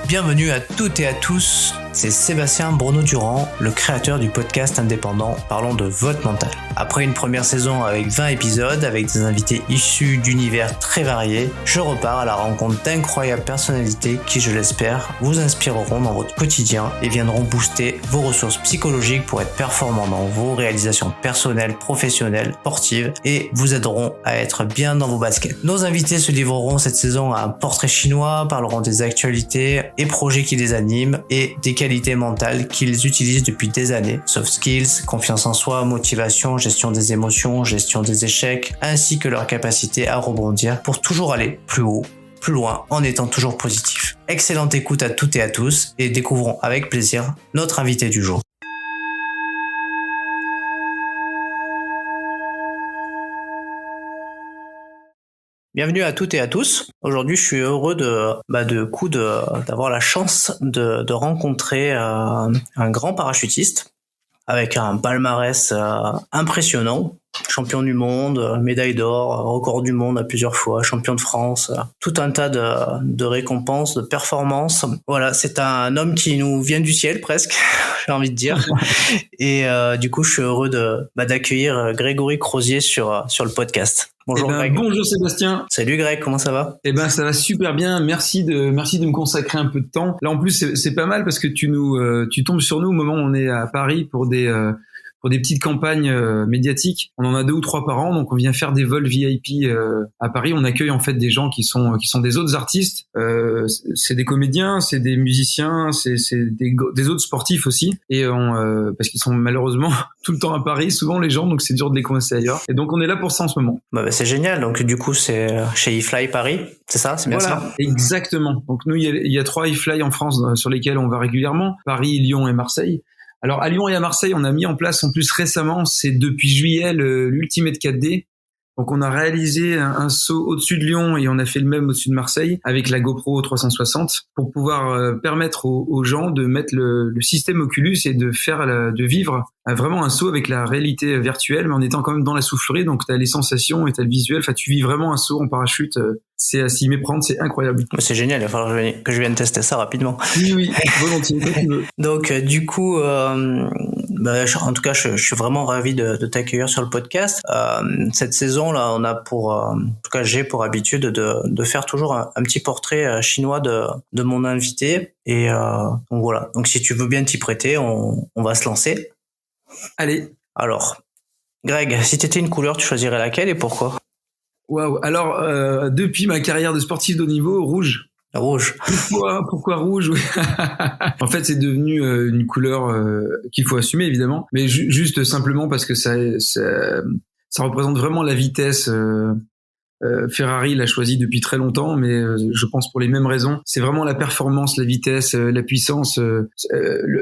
Bienvenue à toutes et à tous, c'est Sébastien Bruno-Durand, le créateur du podcast indépendant Parlons de votre mental. Après une première saison avec 20 épisodes, avec des invités issus d'univers très variés, je repars à la rencontre d'incroyables personnalités qui, je l'espère, vous inspireront dans votre quotidien et viendront booster vos ressources psychologiques pour être performants dans vos réalisations personnelles, professionnelles, sportives et vous aideront à être bien dans vos baskets. Nos invités se livreront cette saison à un portrait chinois, parleront des actualités et projets qui les animent et des qualités mentales qu'ils utilisent depuis des années. Soft skills, confiance en soi, motivation, gestion des émotions, gestion des échecs, ainsi que leur capacité à rebondir pour toujours aller plus haut, plus loin, en étant toujours positif. Excellente écoute à toutes et à tous et découvrons avec plaisir notre invité du jour. Bienvenue à toutes et à tous. Aujourd'hui, je suis heureux d'avoir la chance de rencontrer un grand parachutiste avec un palmarès impressionnant. Champion du monde, médaille d'or, record du monde à plusieurs fois, champion de France, tout un tas de récompenses, de performances. Voilà, c'est un homme qui nous vient du ciel presque, j'ai envie de dire. Et du coup, je suis heureux d'accueillir Grégory Crozier sur le podcast. Bonjour Greg. Bonjour Sébastien. Salut Greg, comment ça va ? Ça va super bien. Merci de me consacrer un peu de temps. Là en plus c'est pas mal parce que tu tombes sur nous au moment où on est à Paris pour des petites campagnes médiatiques. On en a 2 ou 3 par an, donc on vient faire des vols VIP à Paris. On accueille en fait des gens qui sont des autres artistes. C'est des comédiens, c'est des musiciens, c'est des autres sportifs aussi. Et parce qu'ils sont malheureusement tout le temps à Paris, souvent les gens, donc c'est dur de les coincer ailleurs. Et donc on est là pour ça en ce moment. C'est génial. Donc du coup c'est chez eFly Paris, c'est ça, c'est bien voilà, ça. Exactement. Donc nous il y a 3 eFly en France sur lesquels on va régulièrement, Paris, Lyon et Marseille. Alors à Lyon et à Marseille, on a mis en place en plus récemment, c'est depuis juillet l'Ultimate 4D. Donc on a réalisé un saut au-dessus de Lyon et on a fait le même au-dessus de Marseille avec la GoPro 360 pour pouvoir permettre aux gens de mettre le système Oculus et de vivre vraiment un saut avec la réalité virtuelle, mais en étant quand même dans la soufflerie. Donc t'as les sensations et t'as le visuel. Enfin, tu vis vraiment un saut en parachute. C'est à s'y méprendre, c'est incroyable. C'est génial. Il va falloir que je vienne tester ça rapidement. Oui, volontiers. Tu veux. Donc du coup, en tout cas, je suis vraiment ravi de t'accueillir sur le podcast. Cette saison là, on a en tout cas, j'ai pour habitude de faire toujours un petit portrait chinois de mon invité. Et donc voilà. Donc si tu veux bien t'y prêter, on va se lancer. Allez. Alors, Greg, si t'étais une couleur, tu choisirais laquelle et pourquoi ? Waouh. Alors, depuis ma carrière de sportif de haut niveau, rouge. Rouge. Pourquoi rouge ? Oui. En fait, c'est devenu une couleur qu'il faut assumer évidemment, mais juste simplement parce que ça représente vraiment la vitesse. Ferrari l'a choisi depuis très longtemps, mais je pense pour les mêmes raisons. C'est vraiment la performance, la vitesse, la puissance.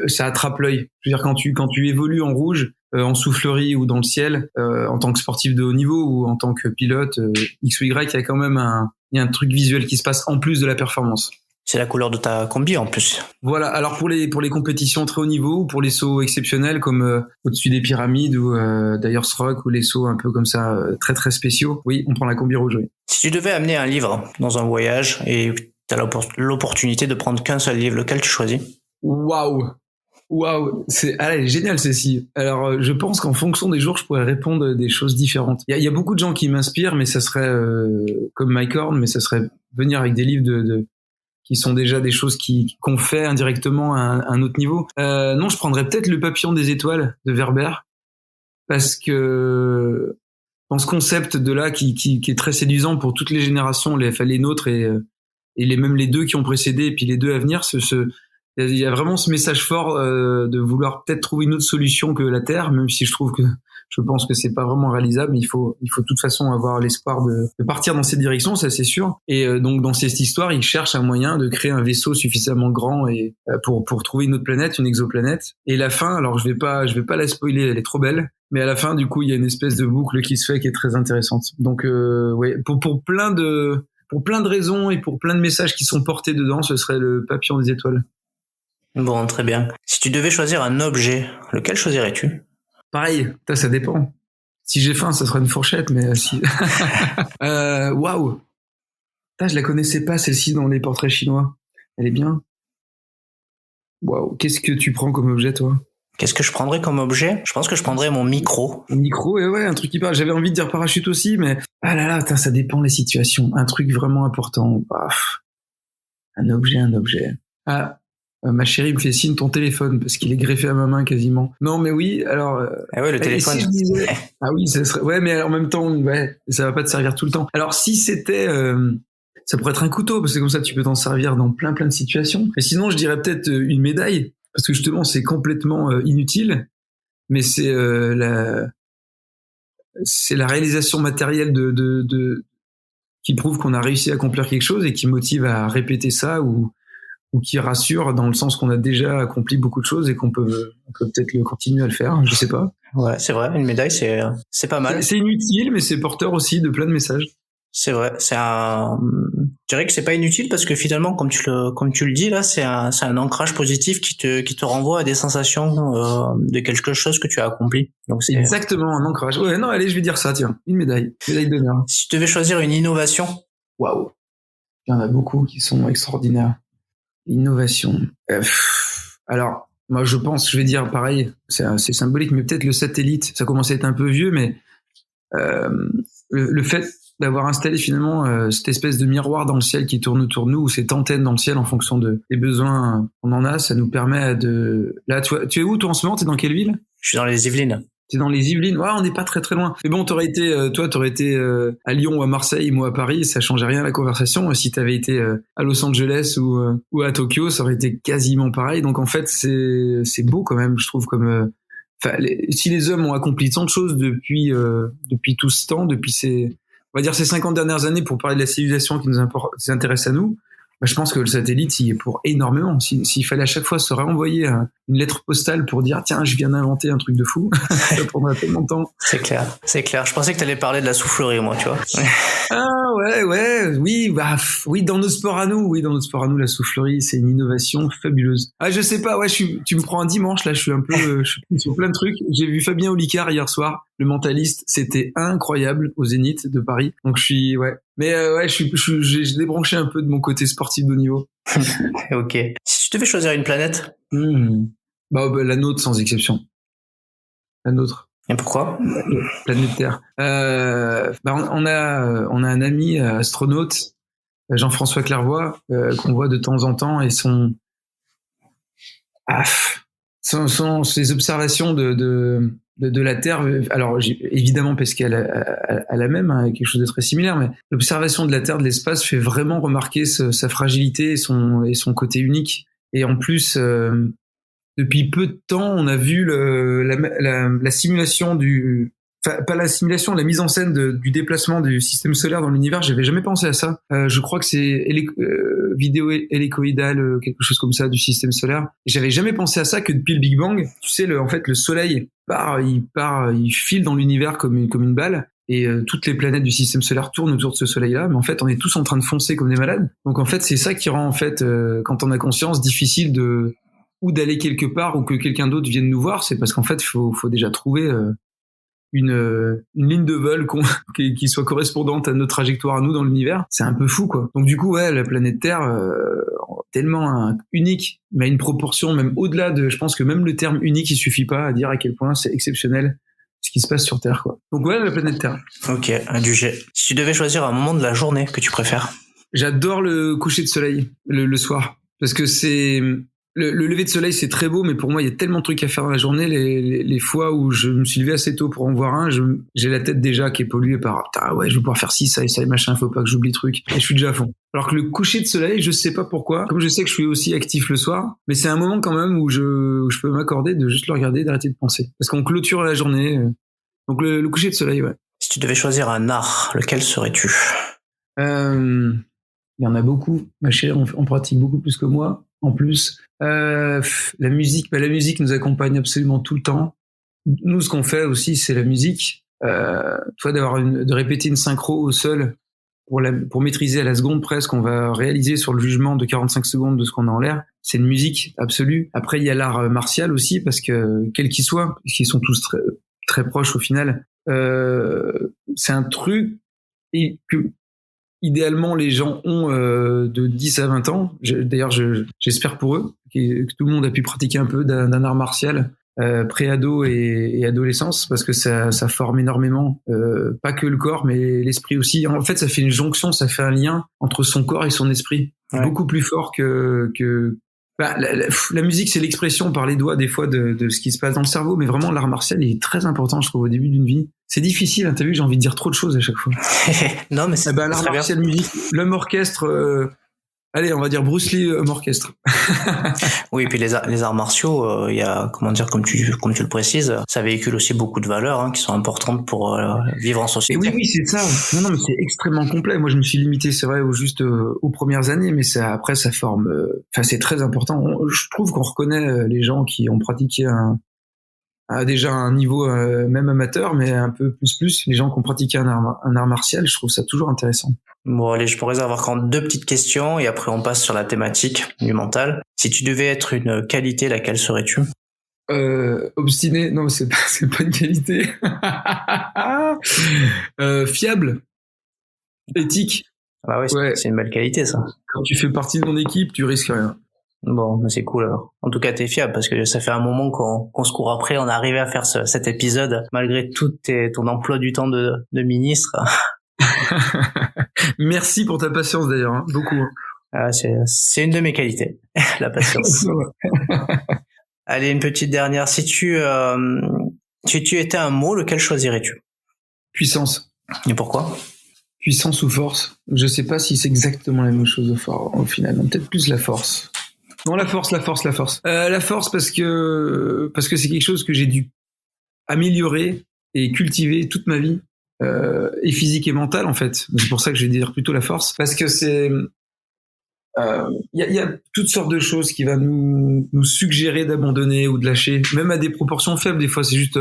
Ça attrape l'œil. Je veux dire, quand tu évolues en rouge, en soufflerie ou dans le ciel, en tant que sportif de haut niveau ou en tant que pilote X ou Y, il y a quand même un truc visuel qui se passe en plus de la performance. C'est la couleur de ta combi en plus. Voilà. Alors pour les compétitions très haut niveau ou pour les sauts exceptionnels comme au-dessus des pyramides ou d'ailleurs Rock ou les sauts un peu comme ça très très spéciaux, oui, on prend la combi rouge. Oui. Si tu devais amener un livre dans un voyage et tu as l'opportunité de prendre qu'un seul livre, lequel tu choisis ? Waouh, elle est géniale celle-ci. Alors je pense qu'en fonction des jours, je pourrais répondre des choses différentes. Il y a beaucoup de gens qui m'inspirent, mais ça serait comme Mike Horn, mais ça serait venir avec des livres qui sont déjà des choses qu'on fait indirectement à un autre niveau. Non, je prendrais peut-être Le Papillon des étoiles de Werber, parce que dans ce concept de là qui est très séduisant pour toutes les générations, les nôtres et même les 2 qui ont précédé et puis les 2 à venir, il y a vraiment ce message fort de vouloir peut-être trouver une autre solution que la Terre, même si je pense que c'est pas vraiment réalisable, mais il faut de toute façon avoir l'espoir de partir dans cette direction, ça c'est sûr. Et donc dans cette histoire, ils cherchent un moyen de créer un vaisseau suffisamment grand et pour trouver une autre planète, une exoplanète. Et la fin, alors je vais pas la spoiler, elle est trop belle, mais à la fin du coup, il y a une espèce de boucle qui se fait qui est très intéressante. Donc ouais, pour plein de raisons et pour plein de messages qui sont portés dedans, ce serait Le Papillon des étoiles. Bon, très bien. Si tu devais choisir un objet, lequel choisirais-tu ? Pareil, ça dépend. Si j'ai faim, ça sera une fourchette, mais si. Waouh. Je la connaissais pas celle-ci dans les portraits chinois. Elle est bien. Waouh. Qu'est-ce que tu prends comme objet, toi? Qu'est-ce que je prendrais comme objet? Je pense que je prendrais mon micro. Un micro, et ouais, un truc qui parle. J'avais envie de dire parachute aussi, mais ah là là, putain, ça dépend des situations. Un truc vraiment important. Un objet. Ah, ma chérie me fait signe ton téléphone parce qu'il est greffé à ma main quasiment. Non, mais oui, alors. Ah ouais, le téléphone. Si je disais... Ah oui, ça serait. Ouais, mais en même temps, ouais, ça va pas te servir tout le temps. Alors si c'était, ça pourrait être un couteau parce que comme ça tu peux t'en servir dans plein de situations. Et sinon, je dirais peut-être une médaille parce que justement c'est complètement inutile, mais c'est la réalisation matérielle qui prouve qu'on a réussi à accomplir quelque chose et qui motive à répéter ça ou qui rassure dans le sens qu'on a déjà accompli beaucoup de choses et qu'on peut peut-être continuer à le faire, je sais pas. Ouais, c'est vrai, une médaille, c'est pas mal. C'est inutile, mais c'est porteur aussi de plein de messages. C'est vrai, je dirais que c'est pas inutile parce que finalement, comme tu le dis là, c'est un ancrage positif qui te renvoie à des sensations de quelque chose que tu as accompli. Donc c'est exactement un ancrage. Ouais, non, allez, je vais dire ça, tiens, une médaille d'honneur. Si tu devais choisir une innovation, waouh, il y en a beaucoup qui sont extraordinaires. Innovation. Alors, moi, je vais dire pareil, c'est symbolique, mais peut-être le satellite, ça commence à être un peu vieux, mais le fait d'avoir installé finalement cette espèce de miroir dans le ciel qui tourne autour de nous, ou cette antenne dans le ciel en fonction des besoins qu'on en a, ça nous permet de... Là, tu es où toi en ce moment? T'es dans quelle ville? Je suis dans les Yvelines. T'es dans les Yvelines? Ouais, on n'est pas très loin. Mais bon, t'aurais été à Lyon ou à Marseille, moi à Paris, ça changeait rien à la conversation. Si t'avais été à Los Angeles ou à Tokyo, ça aurait été quasiment pareil. Donc en fait, c'est beau quand même, je trouve, comme... si les hommes ont accompli tant de choses depuis tout ce temps, depuis on va dire ces 50 dernières années pour parler de la civilisation qui nous intéresse à nous, je pense que le satellite, il est pour énormément. S'il fallait à chaque fois se renvoyer une lettre postale pour dire tiens, je viens d'inventer un truc de fou, ça prendrait tellement de temps. C'est clair. Je pensais que t'allais parler de la soufflerie, moi, tu vois. Ah oui, dans nos sports à nous, la soufflerie, c'est une innovation fabuleuse. Ah, je sais pas, ouais, tu me prends un dimanche, là, je suis sur plein de trucs. J'ai vu Fabien Olicard hier soir, le mentaliste, c'était incroyable au Zénith de Paris. Donc mais j'ai débranché un peu de mon côté sportif de haut niveau. Ok. Si tu devais choisir une planète, la nôtre sans exception. La nôtre. Et pourquoi? Planète Terre. On a un ami astronaute, Jean-François Clairvoy, qu'on voit de temps en temps, et ses observations de la Terre. Alors évidemment parce qu'elle a la même quelque chose de très similaire, mais l'observation de la Terre de l'espace fait vraiment remarquer sa fragilité et son côté unique. Et en plus, depuis peu de temps, on a vu la simulation pas la simulation, la mise en scène du déplacement du système solaire dans l'univers. J'avais jamais pensé à ça. Je crois que c'est vidéo hélicoïdale, quelque chose comme ça, du système solaire. J'avais jamais pensé à ça que depuis le Big Bang, tu sais, en fait, le Soleil il file dans l'univers comme une balle. Et toutes les planètes du système solaire tournent autour de ce soleil-là, mais en fait, on est tous en train de foncer comme des malades. Donc en fait, c'est ça qui rend, en fait, quand on a conscience, difficile d'aller quelque part ou que quelqu'un d'autre vienne nous voir. C'est parce qu'en fait, faut déjà trouver une ligne de vol qui soit correspondante à notre trajectoire à nous dans l'univers. C'est un peu fou, quoi. Donc du coup, ouais, la planète Terre, tellement unique, mais à une proportion même au-delà je pense que même le terme unique, il suffit pas à dire à quel point c'est exceptionnel ce qui se passe sur Terre, quoi. Donc ouais, la planète Terre. Ok, un sujet. Si tu devais choisir un moment de la journée que tu préfères. J'adore le coucher de soleil le soir, parce que c'est... Le lever de soleil, c'est très beau, mais pour moi, il y a tellement de trucs à faire dans la journée. Les fois où je me suis levé assez tôt pour en voir un, j'ai la tête déjà qui est polluée par ouais, je vais pouvoir faire ci, ça et ça et machin, faut pas que j'oublie le truc. Et je suis déjà à fond. Alors que le coucher de soleil, je sais pas pourquoi, comme je sais que je suis aussi actif le soir, mais c'est un moment quand même où je peux m'accorder de juste le regarder, d'arrêter de penser. Parce qu'on clôture la journée. Donc le coucher de soleil, ouais. Si tu devais choisir un art, lequel serais-tu? Il y en a beaucoup. Ma chérie, on pratique beaucoup plus que moi. En plus, la musique nous accompagne absolument tout le temps. Nous, ce qu'on fait aussi, c'est la musique. De répéter une synchro au sol pour maîtriser à la seconde presque, qu'on va réaliser sur le jugement de 45 secondes de ce qu'on a en l'air. C'est une musique absolue. Après, il y a l'art martial aussi, parce que quel qu'il soit, puisqu'ils sont tous très, très proches au final, c'est un truc que idéalement, les gens ont de 10 à 20 ans. D'ailleurs, j'espère pour eux que tout le monde a pu pratiquer un peu d'un art martial pré-ado et adolescence, parce que ça forme énormément, pas que le corps, mais l'esprit aussi. En fait, ça fait une jonction, ça fait un lien entre son corps et son esprit, beaucoup plus fort que la musique, c'est l'expression par les doigts des fois de ce qui se passe dans le cerveau, mais vraiment l'art martial il est très important, je trouve, au début d'une vie. C'est difficile, hein, t'as vu, j'ai envie de dire trop de choses à chaque fois. Non, mais c'est l'art martial, musique, l'homme orchestre, allez, on va dire Bruce Lee, homme orchestre. Oui, et puis les arts martiaux, il y a, comment dire, comme tu le précises, ça véhicule aussi beaucoup de valeurs qui sont importantes pour vivre en société. Et oui, c'est ça. Non, mais c'est extrêmement complet. Moi, je me suis limité, c'est vrai, aux premières années, mais après, ça forme. C'est très important. Je trouve qu'on reconnaît les gens qui ont pratiqué déjà un niveau même amateur, mais un peu plus. Les gens qui ont pratiqué un art martial, je trouve ça toujours intéressant. Bon, allez, je pourrais avoir quand 2 petites questions et après on passe sur la thématique du mental. Si tu devais être une qualité, laquelle serais-tu? Obstiné, non, c'est pas une qualité. Fiable, éthique. Bah oui, c'est une belle qualité, ça. Quand tu fais partie de mon équipe, tu risques rien. Bon, mais c'est cool alors. En tout cas, t'es fiable parce que ça fait un moment qu'on se court après. On est arrivé à faire cet épisode malgré ton emploi du temps de ministre. Merci pour ta patience d'ailleurs, hein, beaucoup. C'est une de mes qualités, la patience. Allez, une petite dernière. Si tu étais un mot, lequel choisirais-tu? Puissance. Et pourquoi? Puissance ou force? Je sais pas si c'est exactement la même chose au final. Peut-être plus la force. Non, la force. La force parce que c'est quelque chose que j'ai dû améliorer et cultiver toute ma vie, et physique et mentale en fait. C'est pour ça que je vais dire plutôt la force, parce que c'est y a toutes sortes de choses qui va nous suggérer d'abandonner ou de lâcher, même à des proportions faibles. Des fois, c'est juste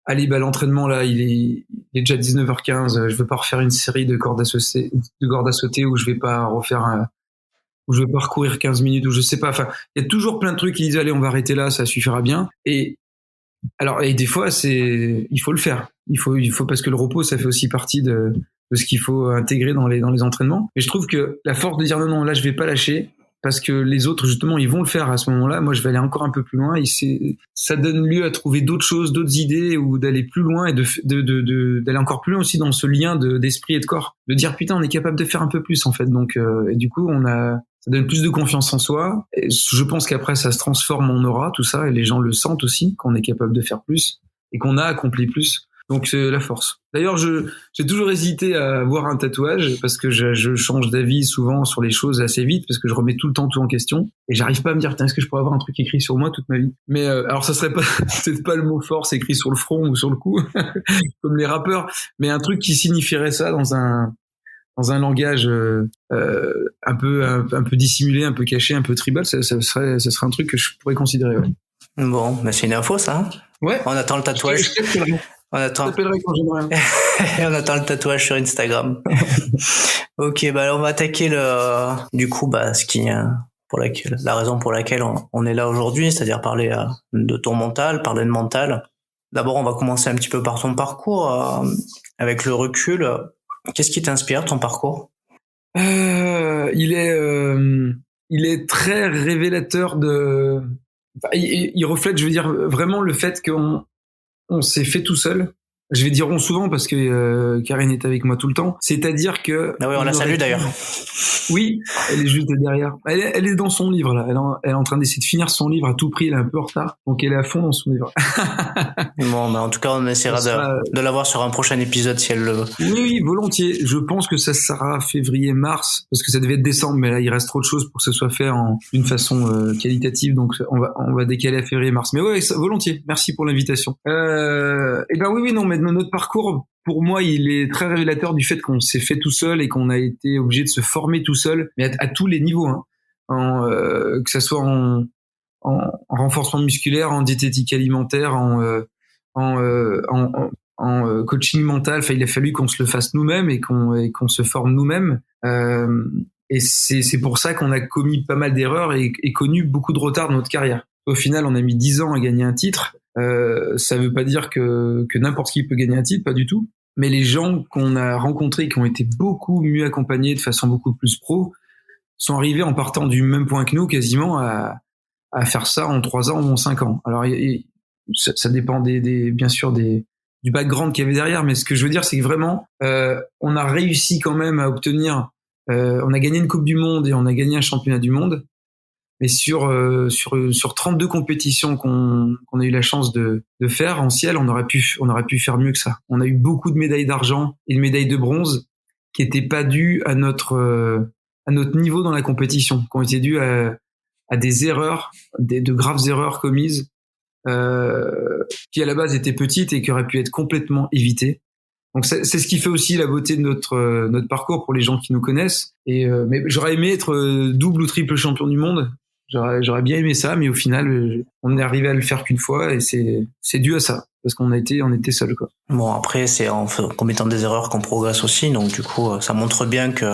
allez, l'entraînement là, il est déjà 19h15. Je veux pas refaire une série de cordes à sauter où je vais pas refaire où je vais pas recourir 15 minutes, ou je sais pas. Enfin, il y a toujours plein de trucs qui disent allez, on va arrêter là, ça suffira bien. Et des fois, il faut le faire. Il faut parce que le repos, ça fait aussi partie de ce qu'il faut intégrer dans les entraînements. Et je trouve que la force de dire non, là, je vais pas lâcher, parce que les autres, justement, ils vont le faire à ce moment-là. Moi, je vais aller encore un peu plus loin. Et ça donne lieu à trouver d'autres choses, d'autres idées, ou d'aller plus loin et d'aller encore plus loin aussi dans ce lien d'esprit et de corps. De dire, putain, on est capable de faire un peu plus, en fait. Donc, et du coup, ça donne plus de confiance en soi. Et je pense qu'après, ça se transforme en aura, tout ça, et les gens le sentent aussi, qu'on est capable de faire plus et qu'on a accompli plus. Donc c'est la force. D'ailleurs, j'ai toujours hésité à avoir un tatouage parce que je change d'avis souvent sur les choses assez vite, parce que je remets tout le temps tout en question et j'arrive pas à me dire est-ce que je pourrais avoir un truc écrit sur moi toute ma vie. Mais alors ça serait pas peut-être pas le mot force écrit sur le front ou sur le cou comme les rappeurs, mais un truc qui signifierait ça dans un langage un peu dissimulé, un peu caché, un peu tribal. Ça serait un truc que je pourrais considérer. Ouais. Bon, c'est une info ça. Ouais. On attend le tatouage. On attend le tatouage sur Instagram. Ok, on va attaquer la raison pour laquelle on est là aujourd'hui, c'est-à-dire parler de ton mental, parler de mental. D'abord, on va commencer un petit peu par ton parcours. Avec le recul, qu'est-ce qui t'inspire, ton parcours? Il est très révélateur il reflète, je veux dire, vraiment le fait qu'on s'est fait tout seul. Je vais dire on souvent parce que Karine est avec moi tout le temps. C'est-à-dire que... Ah oui, on la salue d'ailleurs. Oui, elle est juste derrière. Elle est dans son livre là. Elle est en train d'essayer de finir son livre à tout prix. Elle est un peu en retard, donc elle est à fond dans son livre. Bon, en tout cas, on essaiera de l'avoir sur un prochain épisode si elle le veut. Oui, volontiers. Je pense que ça sera février-mars, parce que ça devait être décembre, mais là il reste trop de choses pour que ce soit fait d'une façon qualitative, donc on va décaler à février-mars. Mais ouais, volontiers. Merci pour l'invitation. Oui, non, mais notre parcours, pour moi, il est très révélateur du fait qu'on s'est fait tout seul et qu'on a été obligé de se former tout seul, mais à tous les niveaux, hein. Que ça soit en renforcement musculaire, en diététique alimentaire, en coaching mental. Enfin, il a fallu qu'on se le fasse nous-mêmes et qu'on se forme nous-mêmes. Et c'est pour ça qu'on a commis pas mal d'erreurs et connu beaucoup de retard dans notre carrière. Au final, on a mis 10 ans à gagner un titre. Ça veut pas dire que n'importe qui peut gagner un titre, pas du tout. mais les gens qu'on a rencontrés, qui ont été beaucoup mieux accompagnés de façon beaucoup plus pro, sont arrivés en partant du même point que nous, quasiment à faire ça en 3 ans ou en 5 ans. Alors, ça dépend bien sûr du background qu'il y avait derrière, mais ce que je veux dire, c'est que vraiment, on a réussi quand même à obtenir, on a gagné une Coupe du Monde et on a gagné un championnat du monde, mais sur 32 compétitions qu'on a eu la chance de faire en ciel, on aurait pu faire mieux que ça. On a eu beaucoup de médailles d'argent et de médailles de bronze qui étaient pas dues à notre niveau dans la compétition, qui ont été dues à des erreurs, de graves erreurs commises, qui à la base étaient petites et qui auraient pu être complètement évitées. Donc c'est ce qui fait aussi la beauté de notre parcours pour les gens qui nous connaissent. Mais j'aurais aimé être double ou triple champion du monde. J'aurais bien aimé ça, mais au final, on est arrivé à le faire qu'une fois et c'est dû à ça, parce qu'on était seuls, quoi. Bon, après, c'est en commettant des erreurs qu'on progresse aussi, donc du coup, ça montre bien que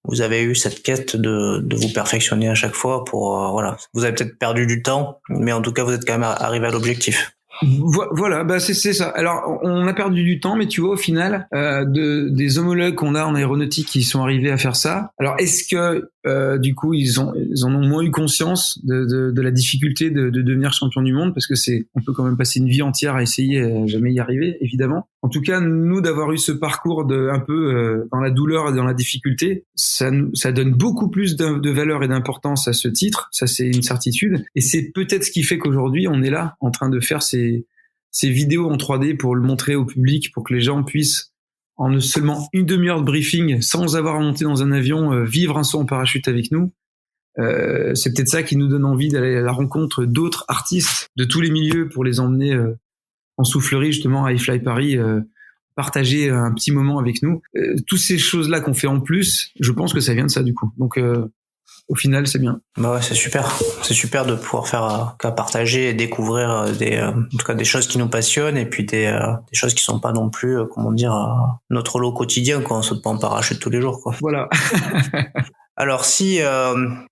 vous avez eu cette quête de vous perfectionner à chaque fois pour, voilà. Vous avez peut-être perdu du temps, mais en tout cas, vous êtes quand même arrivé à l'objectif. Voilà, bah c'est ça. Alors on a perdu du temps, mais tu vois au final des homologues qu'on a en aéronautique qui sont arrivés à faire ça. Alors est-ce que du coup ils en ont moins eu conscience de la difficulté de devenir champion du monde, parce que on peut quand même passer une vie entière à essayer et à jamais y arriver, évidemment. En tout cas, nous d'avoir eu ce parcours un peu dans la douleur et dans la difficulté, ça donne beaucoup plus de valeur et d'importance à ce titre. Ça c'est une certitude, et c'est peut-être ce qui fait qu'aujourd'hui on est là en train de faire ces vidéos en 3D pour le montrer au public, pour que les gens puissent, en seulement une demi-heure de briefing, sans avoir à monter dans un avion, vivre un saut en parachute avec nous. C'est peut-être ça qui nous donne envie d'aller à la rencontre d'autres artistes de tous les milieux pour les emmener en soufflerie, justement, à iFly Paris, partager un petit moment avec nous. Toutes ces choses-là qu'on fait en plus, je pense que ça vient de ça, du coup. Donc, au final, c'est bien. Bah ouais, c'est super. C'est super de pouvoir faire qu'à partager et découvrir en tout cas des choses qui nous passionnent, et puis des choses qui sont pas non plus, comment dire, notre lot quotidien, quoi. On saute pas en parachute tous les jours, quoi. Voilà. Alors, si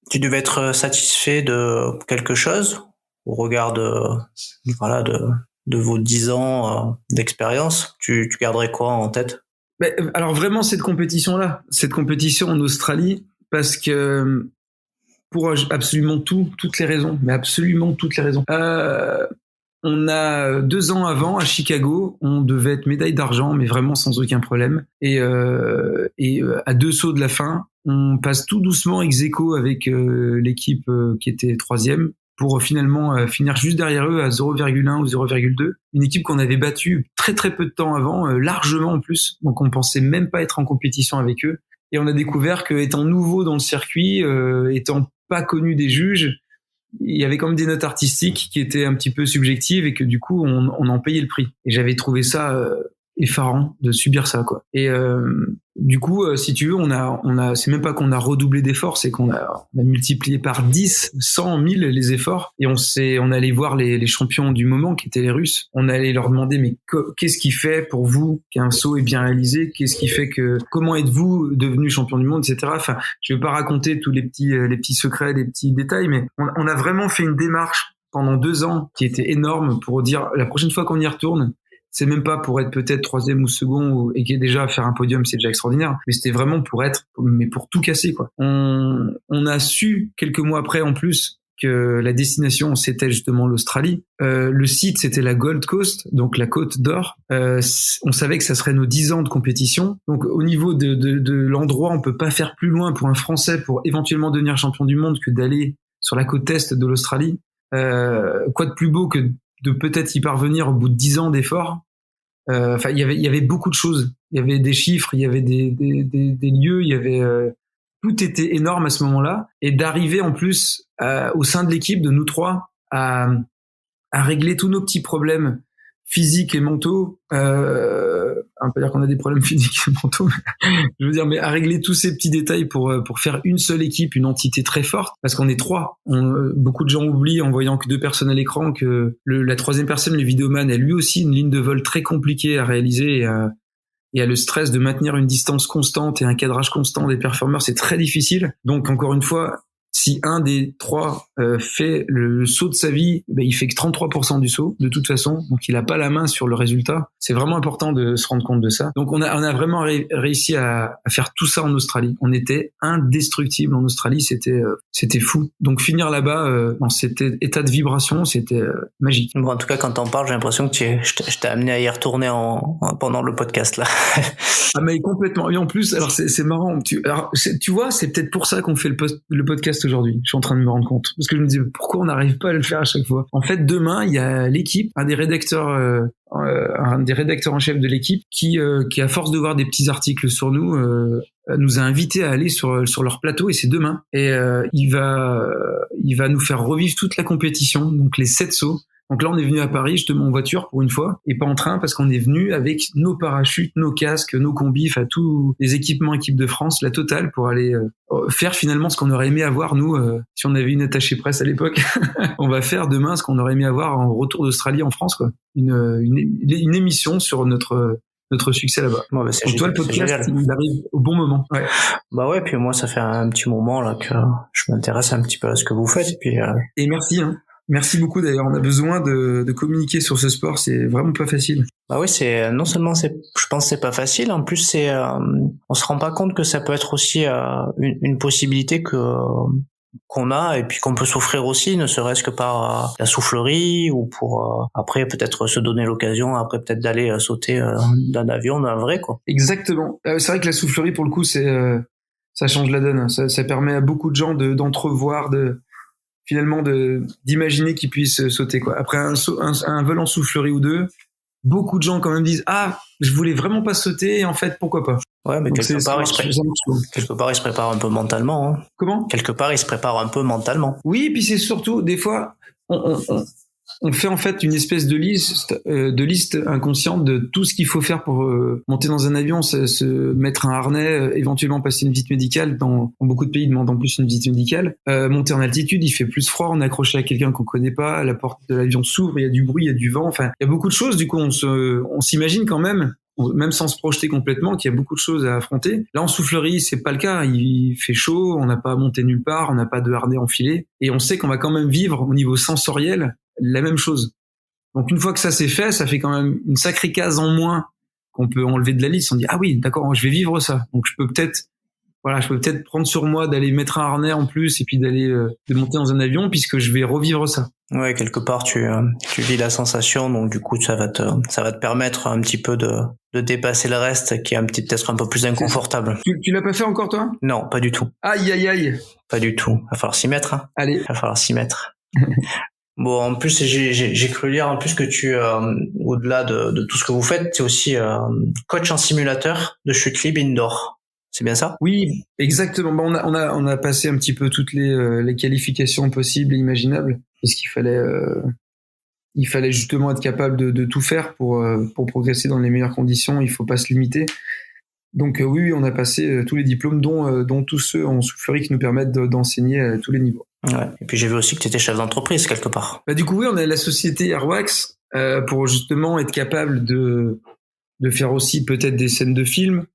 tu devais être satisfait de quelque chose au regard de vos 10 ans d'expérience, tu garderais quoi en tête? Alors vraiment cette compétition en Australie, parce que pour absolument toutes les raisons, mais absolument toutes les raisons. On a 2 ans avant, à Chicago, on devait être médaille d'argent, mais vraiment sans aucun problème. Et à 2 sauts de la fin, on passe tout doucement ex aequo avec l'équipe qui était 3e, pour finalement finir juste derrière eux à 0,1 ou 0,2. Une équipe qu'on avait battue très très peu de temps avant, largement en plus. Donc on pensait même pas être en compétition avec eux. Et on a découvert que, étant nouveau dans le circuit, étant pas connu des juges, il y avait comme des notes artistiques qui étaient un petit peu subjectives, et que du coup on en payait le prix. Et j'avais trouvé ça effarant de subir ça, quoi. Et du coup, si tu veux, on a c'est même pas qu'on a redoublé d'efforts, c'est qu'on a multiplié par 10, 100, 1000 les efforts, et on allait voir les champions du moment, qui étaient les Russes. On allait leur demander, mais qu'est-ce qui fait pour vous qu'un saut est bien réalisé? Qu'est-ce qui fait comment êtes-vous devenu champion du monde, etc. Enfin, je vais pas raconter tous les petits secrets, les petits détails, mais on a vraiment fait une démarche pendant 2 ans qui était énorme, pour dire, la prochaine fois qu'on y retourne, c'est même pas pour être peut-être 3e ou second, et qui est déjà faire un podium, c'est déjà extraordinaire, mais c'était vraiment pour tout casser, quoi. On a su quelques mois après, en plus, que la destination, c'était justement l'Australie. Le site, c'était la Gold Coast, donc la Côte d'Or. On savait que ça serait nos 10 ans de compétition. Donc au niveau de l'endroit, on peut pas faire plus loin pour un Français pour éventuellement devenir champion du monde que d'aller sur la côte est de l'Australie. Quoi de plus beau que de peut-être y parvenir au bout de 10 ans d'efforts. Enfin, il y avait beaucoup de choses. Il y avait des chiffres, il y avait des lieux, il y avait tout était énorme à ce moment-là. Et d'arriver en plus au sein de l'équipe, de nous 3, à régler tous nos petits problèmes physiques et mentaux. On peut dire qu'on a des problèmes physiques et mentaux. Je veux dire, mais à régler tous ces petits détails pour faire une seule équipe, une entité très forte, parce qu'on est 3. Beaucoup de gens oublient, en voyant que 2 personnes à l'écran, que la 3e personne, le vidéoman, a lui aussi une ligne de vol très compliquée à réaliser, et a le stress de maintenir une distance constante et un cadrage constant des performeurs. C'est très difficile. Donc encore une fois, si un des trois fait le saut de sa vie, ben, il fait que 33% du saut de toute façon, donc il a pas la main sur le résultat. C'est vraiment important de se rendre compte de ça. Donc on a vraiment réussi à faire tout ça en Australie. On était indestructible en Australie, c'était fou. Donc finir là-bas dans cet état de vibration, c'était magique. Bon, en tout cas, quand t'en parles, j'ai l'impression que je t'ai amené à y retourner pendant le podcast là. Ah mais complètement. Et en plus, alors c'est marrant. Tu vois, c'est peut-être pour ça qu'on fait le podcast aujourd'hui. Je suis en train de me rendre compte parce que je me dis pourquoi on n'arrive pas à le faire à chaque fois. En fait, demain, il y a l'équipe, un des rédacteurs en chef de l'équipe qui à force de voir des petits articles sur nous nous a invités à aller sur leur plateau, et c'est demain. Et il va nous faire revivre toute la compétition, donc les 7 sauts. Donc là, on est venu à Paris justement en voiture pour une fois et pas en train, parce qu'on est venu avec nos parachutes, nos casques, nos combis, enfin tous les équipements équipe de France, la totale, pour aller faire finalement ce qu'on aurait aimé avoir nous si on avait une attachée presse à l'époque. On va faire demain ce qu'on aurait aimé avoir en retour d'Australie en France, quoi. Une émission sur notre succès là-bas. Bon, bah, donc toi, le podcast, il arrive au bon moment. Ouais. Bah ouais, puis moi, ça fait un petit moment là que je m'intéresse un petit peu à ce que vous faites. Et merci, hein. Merci beaucoup d'ailleurs, on a besoin de communiquer sur ce sport, c'est vraiment pas facile. Bah oui, non seulement je pense que c'est pas facile, en plus on se rend pas compte que ça peut être aussi une possibilité qu'on a, et puis qu'on peut s'offrir aussi, ne serait-ce que par la soufflerie, ou pour après peut-être se donner l'occasion peut-être d'aller sauter d'un avion, d'un vrai, quoi. Exactement. C'est vrai que la soufflerie, pour le coup, ça change la donne. Ça permet à beaucoup de gens d'entrevoir, finalement d'imaginer qu'ils puissent sauter, quoi. Après un vol en soufflerie ou deux, beaucoup de gens quand même disent je voulais vraiment pas sauter, et en fait pourquoi pas. Ouais, mais donc quelque part il se prépare un peu mentalement, hein. Comment? Quelque part il se prépare un peu mentalement. Oui, et puis c'est surtout des fois on fait en fait une espèce de liste inconsciente de tout ce qu'il faut faire pour monter dans un avion, se mettre un harnais, éventuellement passer une visite médicale. Dans beaucoup de pays, ils demandent en plus une visite médicale. Monter en altitude, il fait plus froid, on est accroché à quelqu'un qu'on connaît pas, la porte de l'avion s'ouvre, il y a du bruit, il y a du vent. Enfin, il y a beaucoup de choses. Du coup, on s'imagine quand même sans se projeter complètement, qu'il y a beaucoup de choses à affronter. Là, en soufflerie, c'est pas le cas. Il fait chaud, on n'a pas à monter nulle part, on n'a pas de harnais enfilé, et on sait qu'on va quand même vivre au niveau sensoriel la même chose. Donc une fois que ça c'est fait, ça fait quand même une sacrée case en moins qu'on peut enlever de la liste. On dit oui, d'accord, je vais vivre ça. Donc je peux peut-être prendre sur moi d'aller mettre un harnais en plus, et puis de monter dans un avion, puisque je vais revivre ça. Ouais, quelque part tu vis la sensation, donc du coup ça va te permettre un petit peu de dépasser le reste, qui est peut-être un peu plus inconfortable. Tu l'as pas fait encore, toi? Non, pas du tout. Aïe. Pas du tout. Va falloir s'y mettre, hein. Allez. Va falloir s'y mettre. Bon, en plus, j'ai cru lire en plus que tu, au-delà de tout ce que vous faites, tu es aussi coach en simulateur de chute libre indoor. C'est bien ça? Oui, exactement. Bon, on a passé un petit peu toutes les qualifications possibles et imaginables, parce qu'il fallait justement être capable de tout faire pour progresser dans les meilleures conditions. Il faut pas se limiter. Donc oui, on a passé tous les diplômes, dont tous ceux en soufflerie qui nous permettent d'enseigner à tous les niveaux. Ouais. Et puis j'ai vu aussi que tu étais chef d'entreprise quelque part. Du coup oui, on a la société Airwax pour justement être capable de faire aussi peut-être des scènes de film,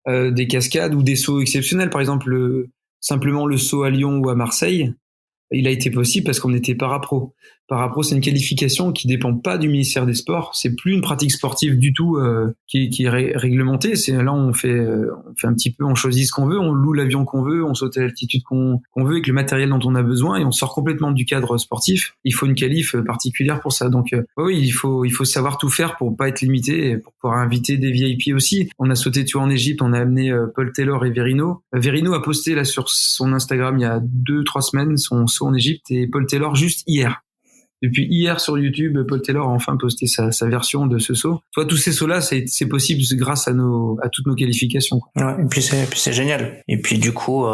des cascades ou des sauts exceptionnels. Par exemple, simplement le saut à Lyon ou à Marseille, il a été possible parce qu'on était parapro. Parapro, c'est une qualification qui dépend pas du ministère des Sports. C'est plus une pratique sportive du tout qui est réglementée. C'est là on fait un petit peu, on choisit ce qu'on veut, on loue l'avion qu'on veut, on saute à l'altitude qu'on veut avec le matériel dont on a besoin, et on sort complètement du cadre sportif. Il faut une qualif particulière pour ça. Donc oui, il faut savoir tout faire pour pas être limité et pour pouvoir inviter des VIP aussi. On a sauté en Égypte, on a amené Paul Taylor et Verino. Verino a posté là sur son Instagram il y a 2-3 semaines son saut en Égypte, et Paul Taylor juste hier. Depuis hier sur YouTube, Paul Taylor a enfin posté sa version de ce saut. Toi, tous ces sauts-là, c'est possible grâce à toutes nos qualifications. Ouais, et puis c'est génial. Et puis du coup,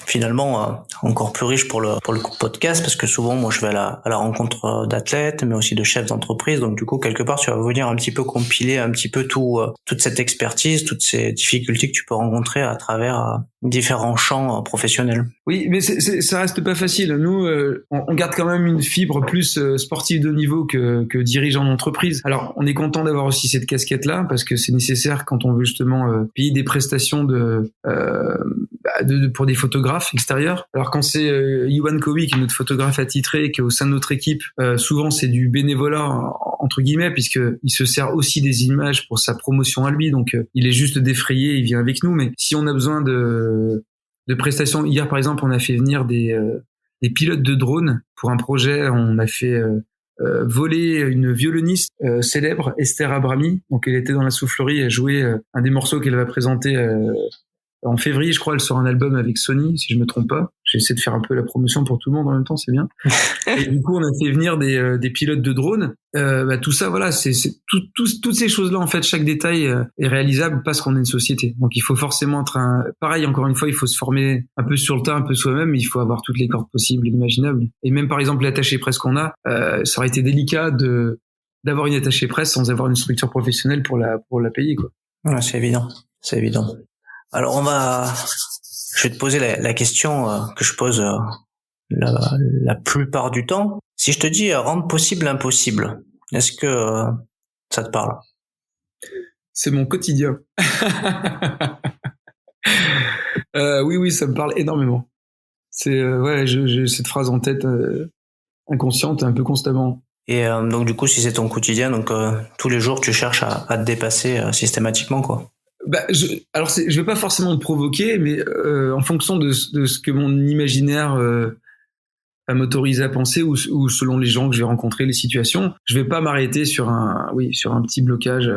finalement, encore plus riche pour le podcast, parce que souvent, moi, je vais à la rencontre d'athlètes, mais aussi de chefs d'entreprise. Donc du coup, quelque part, tu vas venir un petit peu compiler un petit peu toute cette expertise, toutes ces difficultés que tu peux rencontrer à travers différents champs professionnels. Oui, mais ça reste pas facile. Nous, on garde quand même une fibre plus plus sportif de haut niveau que dirigeant d'entreprise. Alors, on est content d'avoir aussi cette casquette-là parce que c'est nécessaire quand on veut justement payer des prestations pour des photographes extérieurs. Alors, quand c'est Iwan Kowi, qui est notre photographe attitré, qui est au sein de notre équipe, souvent c'est du bénévolat entre guillemets, puisque il se sert aussi des images pour sa promotion à lui. Donc, il est juste défrayé, il vient avec nous. Mais si on a besoin de prestations, hier par exemple, on a fait venir des pilotes de drones pour un projet. On a fait voler une violoniste célèbre, Esther Abrami. Donc elle était dans la soufflerie, elle jouait un des morceaux qu'elle va présenter en février, je crois. Elle sort un album avec Sony, si je me trompe pas. J'essaie de faire un peu la promotion pour tout le monde en même temps, c'est bien. Et du coup, on a fait venir des pilotes de drones. Tout ça, voilà, c'est toutes ces choses-là, en fait, chaque détail est réalisable parce qu'on est une société. Donc, il faut forcément être pareil, encore une fois, il faut se former un peu sur le tas, un peu soi-même. Il faut avoir toutes les cordes possibles, imaginables. Et même, par exemple, l'attaché presse qu'on a, ça aurait été délicat d'avoir une attachée presse sans avoir une structure professionnelle pour la payer, quoi. Ouais, c'est évident. C'est évident. Alors, je vais te poser la question que je pose la plupart du temps. Si je te dis rendre possible l'impossible, est-ce que ça te parle? C'est mon quotidien. Oui, ça me parle énormément. C'est j'ai cette phrase en tête inconsciente un peu constamment. Et donc du coup, si c'est ton quotidien, donc tous les jours tu cherches à te dépasser systématiquement, quoi. Je vais pas forcément me provoquer, mais en fonction de ce que mon imaginaire va m'autoriser à penser ou selon les gens que je vais rencontrer, les situations, je vais pas m'arrêter sur un petit blocage.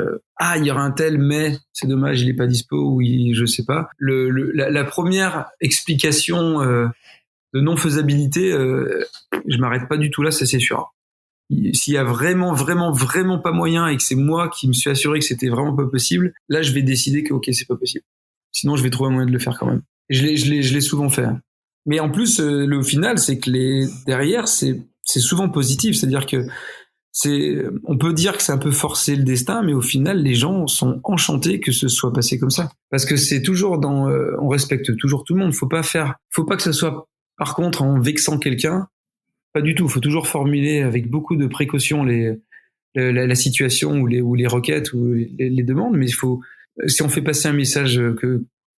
Il y aura un tel, mais c'est dommage, il est pas dispo ou je sais pas. La première explication de non faisabilité, je m'arrête pas du tout là, ça c'est sûr. S'il y a vraiment pas moyen et que c'est moi qui me suis assuré que c'était vraiment pas possible, là je vais décider que ok, c'est pas possible. Sinon je vais trouver un moyen de le faire quand même. Et je l'ai souvent fait. Mais en plus le final c'est que derrière c'est souvent positif, c'est-à-dire que on peut dire que c'est un peu forcé le destin, mais au final les gens sont enchantés que ce soit passé comme ça. Parce que c'est toujours on respecte toujours tout le monde, faut pas que ça soit par contre en vexant quelqu'un. Pas du tout. Il faut toujours formuler avec beaucoup de précautions la situation ou les requêtes ou les demandes. Mais si on fait passer un message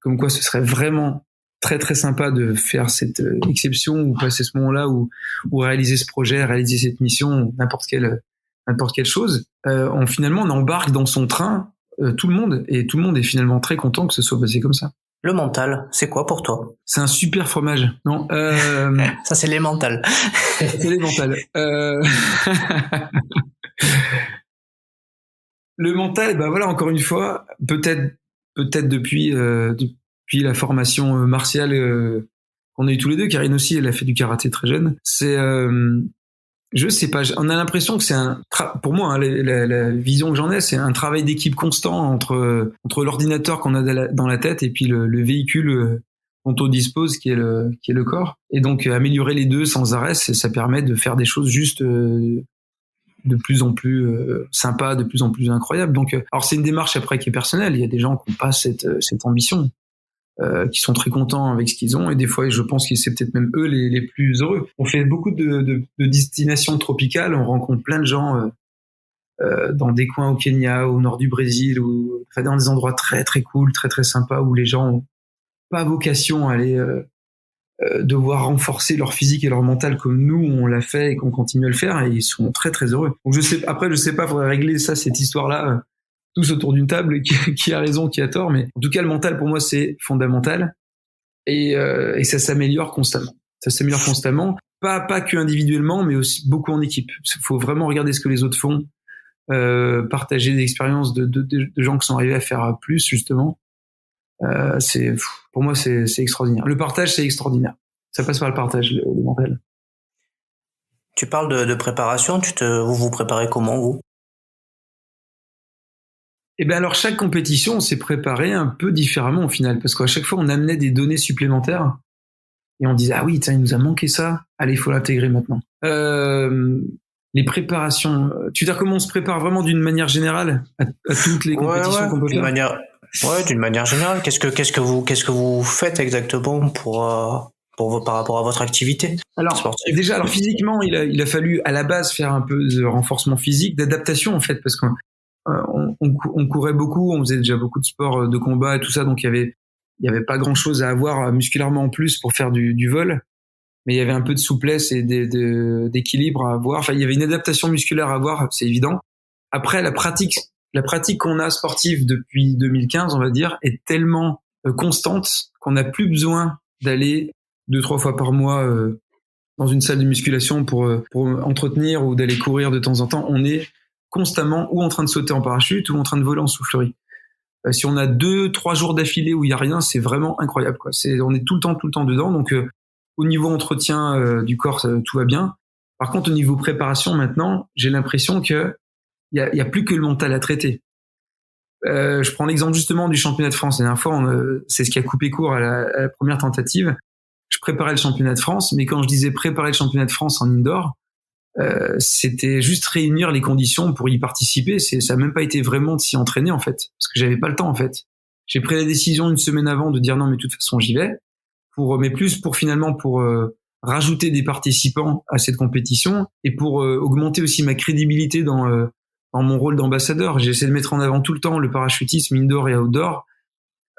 comme quoi ce serait vraiment très très sympa de faire cette exception ou passer ce moment-là ou réaliser ce projet, réaliser cette mission, n'importe quelle chose, finalement on embarque dans son train tout le monde et tout le monde est finalement très content que ce soit passé comme ça. Le mental, c'est quoi pour toi? C'est un super fromage. Non, ça c'est les mentales. C'est les mentales. Le mental, voilà, encore une fois, peut-être depuis la formation martiale qu'on a eu tous les deux. Karine aussi, elle a fait du karaté très jeune. C'est je sais pas, on a l'impression que c'est pour moi, la vision que j'en ai, c'est un travail d'équipe constant entre l'ordinateur qu'on a dans la tête et puis le véhicule dont on dispose, qui est le corps. Et donc, améliorer les deux sans arrêt, ça permet de faire des choses juste de plus en plus sympas, de plus en plus incroyables. Donc, alors c'est une démarche après qui est personnelle. Il y a des gens qui n'ont pas cette ambition. Qui sont très contents avec ce qu'ils ont et des fois je pense que c'est peut-être même eux les plus heureux. On fait beaucoup de destinations tropicales, on rencontre plein de gens dans des coins au Kenya, au nord du Brésil, dans des endroits très très cool, très très sympas où les gens ont pas vocation à aller devoir renforcer leur physique et leur mental comme nous on l'a fait et qu'on continue à le faire et ils sont très très heureux. Donc je sais pas, faudrait régler cette histoire-là tous autour d'une table, qui a raison, qui a tort, mais en tout cas le mental pour moi c'est fondamental et ça s'améliore constamment. Pas que individuellement, mais aussi beaucoup en équipe. Il faut vraiment regarder ce que les autres font, partager des expériences de gens qui sont arrivés à faire plus justement. Pour moi c'est extraordinaire. Le partage c'est extraordinaire. Ça passe par le partage, le mental. Tu parles de préparation. Vous préparez comment vous? Alors chaque compétition, on s'est préparé un peu différemment au final, parce qu'à chaque fois on amenait des données supplémentaires et on disait oui, il nous a manqué ça, allez, il faut l'intégrer maintenant. Les préparations, tu veux dire comment on se prépare vraiment d'une manière générale à toutes les compétitions qu'on peut faire? D'une manière générale, qu'est-ce que vous faites exactement pour par rapport à votre activité sportive? Déjà, physiquement, il a fallu à la base faire un peu de renforcement physique, d'adaptation en fait, parce qu'on courait beaucoup, on faisait déjà beaucoup de sport de combat et tout ça, donc il y avait pas grand chose à avoir musculairement en plus pour faire du vol, mais il y avait un peu de souplesse et d'équilibre à avoir. Enfin, il y avait une adaptation musculaire à avoir, c'est évident. Après, la pratique qu'on a sportive depuis 2015, on va dire, est tellement constante qu'on n'a plus besoin d'aller 2-3 fois par mois dans une salle de musculation pour entretenir ou d'aller courir de temps en temps. On est constamment ou en train de sauter en parachute ou en train de voler en soufflerie. Si on a 2-3 jours d'affilée où il y a rien, c'est vraiment incroyable, quoi. On est tout le temps dedans. Donc au niveau entretien du corps, tout va bien. Par contre, au niveau préparation maintenant, j'ai l'impression que il y a plus que le mental à traiter. Je prends l'exemple justement du championnat de France. La dernière fois, c'est ce qui a coupé court à la première tentative. Je préparais le championnat de France, mais quand je disais préparer le championnat de France en indoor, c'était juste réunir les conditions pour y participer. Ça n'a même pas été vraiment de s'y entraîner en fait, parce que j'avais pas le temps en fait. J'ai pris la décision une semaine avant de dire non, mais de toute façon j'y vais, mais plus pour rajouter des participants à cette compétition et pour augmenter aussi ma crédibilité dans mon rôle d'ambassadeur. J'ai essayé de mettre en avant tout le temps le parachutisme indoor et outdoor.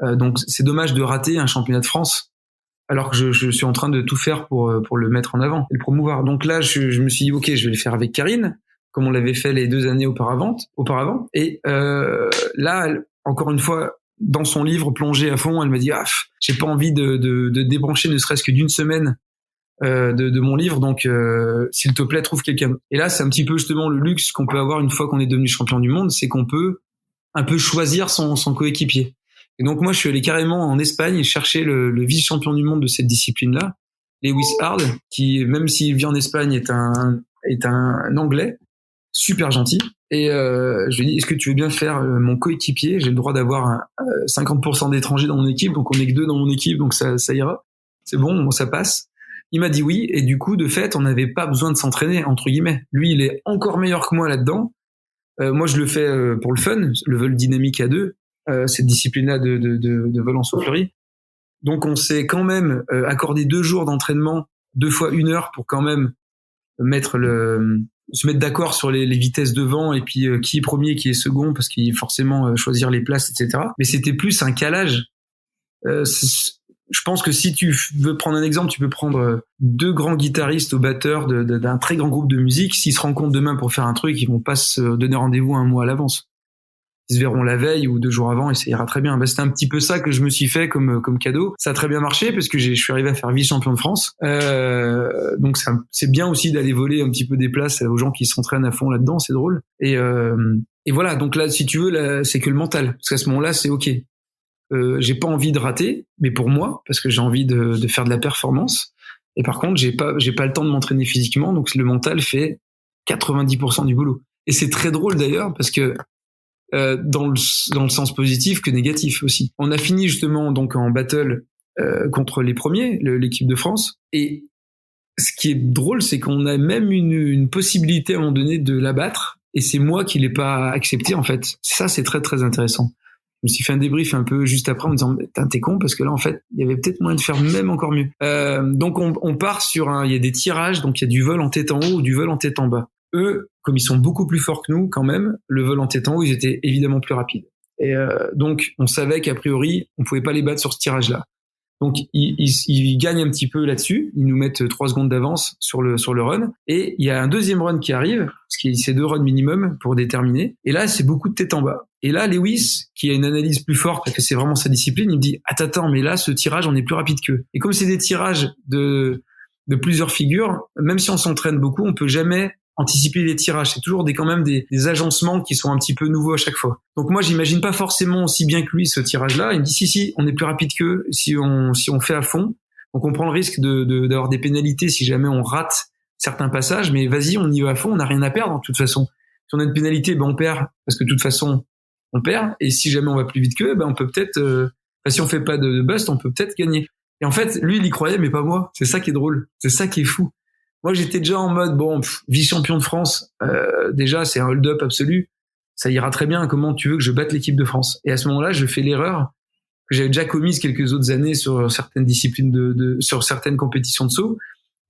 Donc c'est dommage de rater un championnat de France alors que je suis en train de tout faire pour le mettre en avant et le promouvoir. Donc là, je me suis dit, ok, je vais le faire avec Karine, comme on l'avait fait les 2 années auparavant. Et là, encore une fois, dans son livre Plongée à fond, elle m'a dit, j'ai pas envie de débrancher ne serait-ce que d'une semaine de mon livre, donc s'il te plaît, trouve quelqu'un. Et là, c'est un petit peu justement le luxe qu'on peut avoir une fois qu'on est devenu champion du monde, c'est qu'on peut un peu choisir son coéquipier. Et donc moi, je suis allé carrément en Espagne chercher le vice-champion du monde de cette discipline-là, Lewis Hard, qui, même s'il vit en Espagne, est un Anglais, super gentil. Et je lui ai dit, est-ce que tu veux bien faire mon coéquipier? J'ai le droit d'avoir 50% d'étrangers dans mon équipe, donc on n'est que 2 dans mon équipe, donc ça ira. C'est bon, ça passe. Il m'a dit oui, et du coup, de fait, on n'avait pas besoin de s'entraîner, entre guillemets. Lui, il est encore meilleur que moi là-dedans. Moi, je le fais pour le fun, le vol dynamique à 2. Cette discipline-là de vol en soufflerie. Donc on s'est quand même accordé 2 jours d'entraînement, 2 fois 1 heure pour quand même se mettre d'accord sur les vitesses de vent et puis qui est premier, qui est second, parce qu'il faut forcément choisir les places, etc. Mais c'était plus un calage. Je pense que si tu veux prendre un exemple, tu peux prendre 2 grands guitaristes au batteur d'un très grand groupe de musique. S'ils se rencontrent demain pour faire un truc, ils vont pas se donner rendez-vous 1 mois à l'avance. Ils se verront la veille ou 2 jours avant et ça ira très bien. C'était un petit peu ça que je me suis fait comme cadeau. Ça a très bien marché parce que je suis arrivé à faire vice-champion de France. Donc c'est bien aussi d'aller voler un petit peu des places aux gens qui s'entraînent à fond là-dedans, c'est drôle. Et voilà, donc là, si tu veux, là, c'est que le mental. Parce qu'à ce moment-là, c'est ok. J'ai pas envie de rater, mais pour moi, parce que j'ai envie de faire de la performance. Et par contre, j'ai pas le temps de m'entraîner physiquement, donc le mental fait 90% du boulot. Et c'est très drôle d'ailleurs parce que dans le sens positif que négatif aussi. On a fini justement donc en battle contre les premiers, l'équipe de France. Et ce qui est drôle, c'est qu'on a même une possibilité à un moment donné de la battre. Et c'est moi qui l'ai pas accepté en fait. Ça, c'est très très intéressant. Je me suis fait un débrief un peu juste après en me disant t'es con parce que là en fait il y avait peut-être moyen de faire même encore mieux. Donc on part sur il y a des tirages, donc il y a du vol en tête en haut ou du vol en tête en bas. Eux, comme ils sont beaucoup plus forts que nous quand même, le vol en tête en haut, ils étaient évidemment plus rapides. Et donc on savait qu'a priori on pouvait pas les battre sur ce tirage-là. Donc ils gagnent un petit peu là-dessus, ils nous mettent 3 secondes d'avance sur le run, et il y a un deuxième run qui arrive, parce qu'il y a ces 2 runs minimum pour déterminer, et là c'est beaucoup de tête en bas. Et là Lewis, qui a une analyse plus forte, parce que c'est vraiment sa discipline, il me dit attends, mais là ce tirage on est plus rapide qu'eux. Et comme c'est des tirages de plusieurs figures, même si on s'entraîne beaucoup, on peut jamais anticiper les tirages. C'est toujours quand même des agencements qui sont un petit peu nouveaux à chaque fois. Donc moi, j'imagine pas forcément aussi bien que lui ce tirage-là. Il me dit si, on est plus rapide qu'eux si on fait à fond. Donc on prend le risque d'avoir des pénalités si jamais on rate certains passages, mais vas-y, on y va à fond, on n'a rien à perdre de toute façon. Si on a une pénalité, on perd, parce que de toute façon, on perd. Et si jamais on va plus vite qu'eux, on peut peut-être, si on fait pas de bust, on peut peut-être gagner. Et en fait, lui, il y croyait, mais pas moi. C'est ça qui est drôle. C'est ça qui est fou. Moi, j'étais déjà en mode, vice-champion de France, déjà, c'est un hold-up absolu. Ça ira très bien. Comment tu veux que je batte l'équipe de France? Et à ce moment-là, je fais l'erreur que j'avais déjà commises quelques autres années sur certaines disciplines sur certaines compétitions de saut,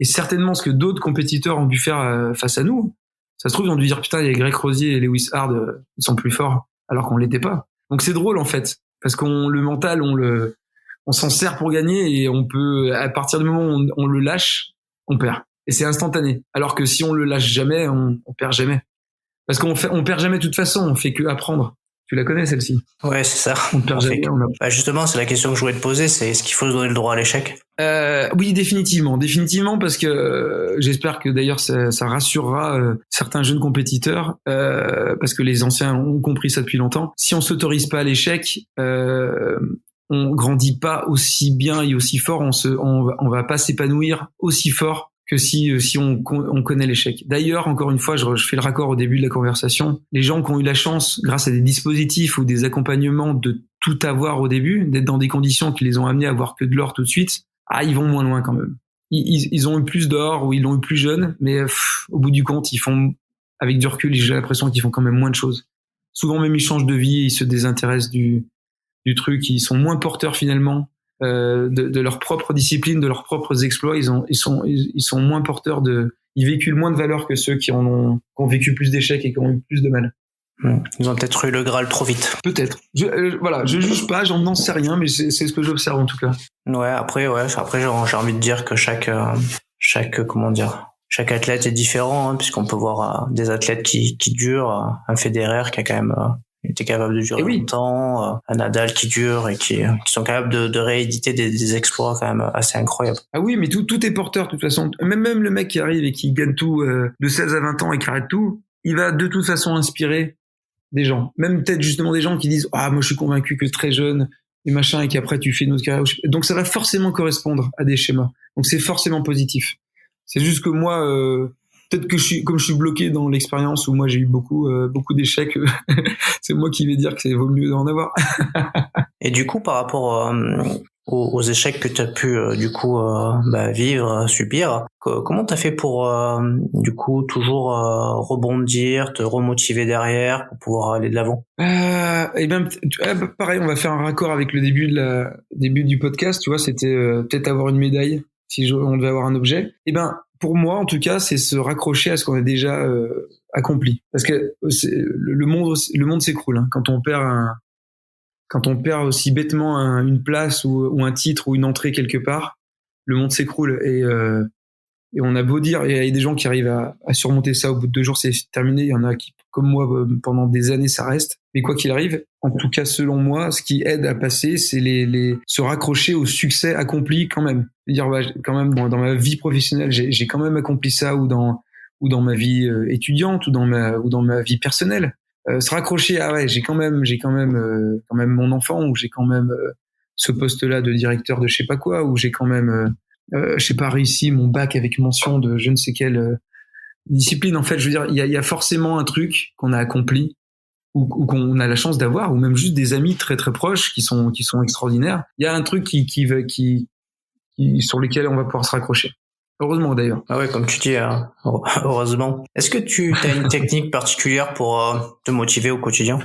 et certainement ce que d'autres compétiteurs ont dû faire face à nous. Ça se trouve, ils ont dû dire putain, il y a Greg Rosier et Lewis Hard, ils sont plus forts, alors qu'on l'était pas. Donc c'est drôle en fait, parce le mental, on s'en sert pour gagner, et on peut, à partir du moment où on le lâche, on perd. Et c'est instantané. Alors que si on le lâche jamais, on perd jamais. Parce on perd jamais de toute façon, on fait que apprendre. Tu la connais celle-ci? Ouais, c'est ça. On perd jamais. Bah justement, c'est la question que je voulais te poser, c'est est-ce qu'il faut se donner le droit à l'échec? Oui, définitivement, parce que j'espère que d'ailleurs ça rassurera certains jeunes compétiteurs, parce que les anciens ont compris ça depuis longtemps. Si on s'autorise pas à l'échec, on grandit pas aussi bien et aussi fort, on va pas s'épanouir aussi fort que si on connaît l'échec. D'ailleurs, encore une fois, je fais le raccord au début de la conversation. Les gens qui ont eu la chance, grâce à des dispositifs ou des accompagnements, de tout avoir au début, d'être dans des conditions qui les ont amenés à avoir que de l'or tout de suite, ils vont moins loin quand même. Ils ont eu plus d'or ou ils l'ont eu plus jeune, mais au bout du compte, ils font, avec du recul, j'ai l'impression qu'ils font quand même moins de choses. Souvent même, ils changent de vie, ils se désintéressent du truc, ils sont moins porteurs finalement de leur propre discipline, de leurs propres exploits. Ils sont moins porteurs ils véhiculent moins de valeur que ceux qui ont vécu plus d'échecs et qui ont eu plus de mal. Ils ont peut-être eu le Graal trop vite. Peut-être. Je juge pas, j'en sais rien, mais c'est ce que j'observe en tout cas. Ouais, après j'ai envie de dire que chaque athlète est différent, hein, puisqu'on peut voir des athlètes qui durent, un Federer qui a quand même était capable de durer longtemps, un Nadal qui dure et qui sont capables de rééditer des exploits quand même assez incroyables. Ah oui, mais tout est porteur de toute façon. Même le mec qui arrive et qui gagne tout de 16 à 20 ans et qui arrête tout, il va de toute façon inspirer des gens. Même peut-être justement des gens qui disent « Ah, moi je suis convaincu que très jeune et machin, et qu'après tu fais une autre carrière. » Donc ça va forcément correspondre à des schémas. Donc c'est forcément positif. C'est juste que moi... peut-être que comme je suis bloqué dans l'expérience où moi j'ai eu beaucoup d'échecs, c'est moi qui vais dire que ça vaut mieux d'en avoir. Et du coup, par rapport aux échecs que tu as pu vivre, subir, comment t'as fait pour du coup toujours rebondir, te remotiver derrière pour pouvoir aller de l'avant? Pareil, on va faire un raccord avec le début du podcast. Tu vois, c'était peut-être avoir une médaille si on devait avoir un objet. Pour moi, en tout cas, c'est se raccrocher à ce qu'on a déjà accompli. Parce que le monde s'écroule hein, quand on perd aussi bêtement une place ou un titre ou une entrée quelque part. Le monde s'écroule et on a beau dire, il y a des gens qui arrivent à surmonter ça au bout de 2 jours, c'est terminé. Il y en a qui, comme moi, pendant des années, ça reste. Mais quoi qu'il arrive, en tout cas, selon moi, ce qui aide à passer, c'est se raccrocher au succès accompli quand même. Dire, quand même, dans ma vie professionnelle, j'ai quand même accompli ça, ou dans ma vie étudiante, ou dans ma vie personnelle. Se raccrocher, j'ai quand même mon enfant, ou j'ai quand même ce poste-là de directeur de je sais pas quoi, ou j'ai quand même réussi mon bac avec mention de je ne sais quelle discipline. En fait, je veux dire, il y a forcément un truc qu'on a accompli ou qu'on a la chance d'avoir, ou même juste des amis très très proches qui sont extraordinaires. Il y a un truc qui sur lesquels on va pouvoir se raccrocher. Heureusement d'ailleurs. Ah ouais, comme tu dis, heureusement. Est-ce que tu as une technique particulière pour te motiver au quotidien?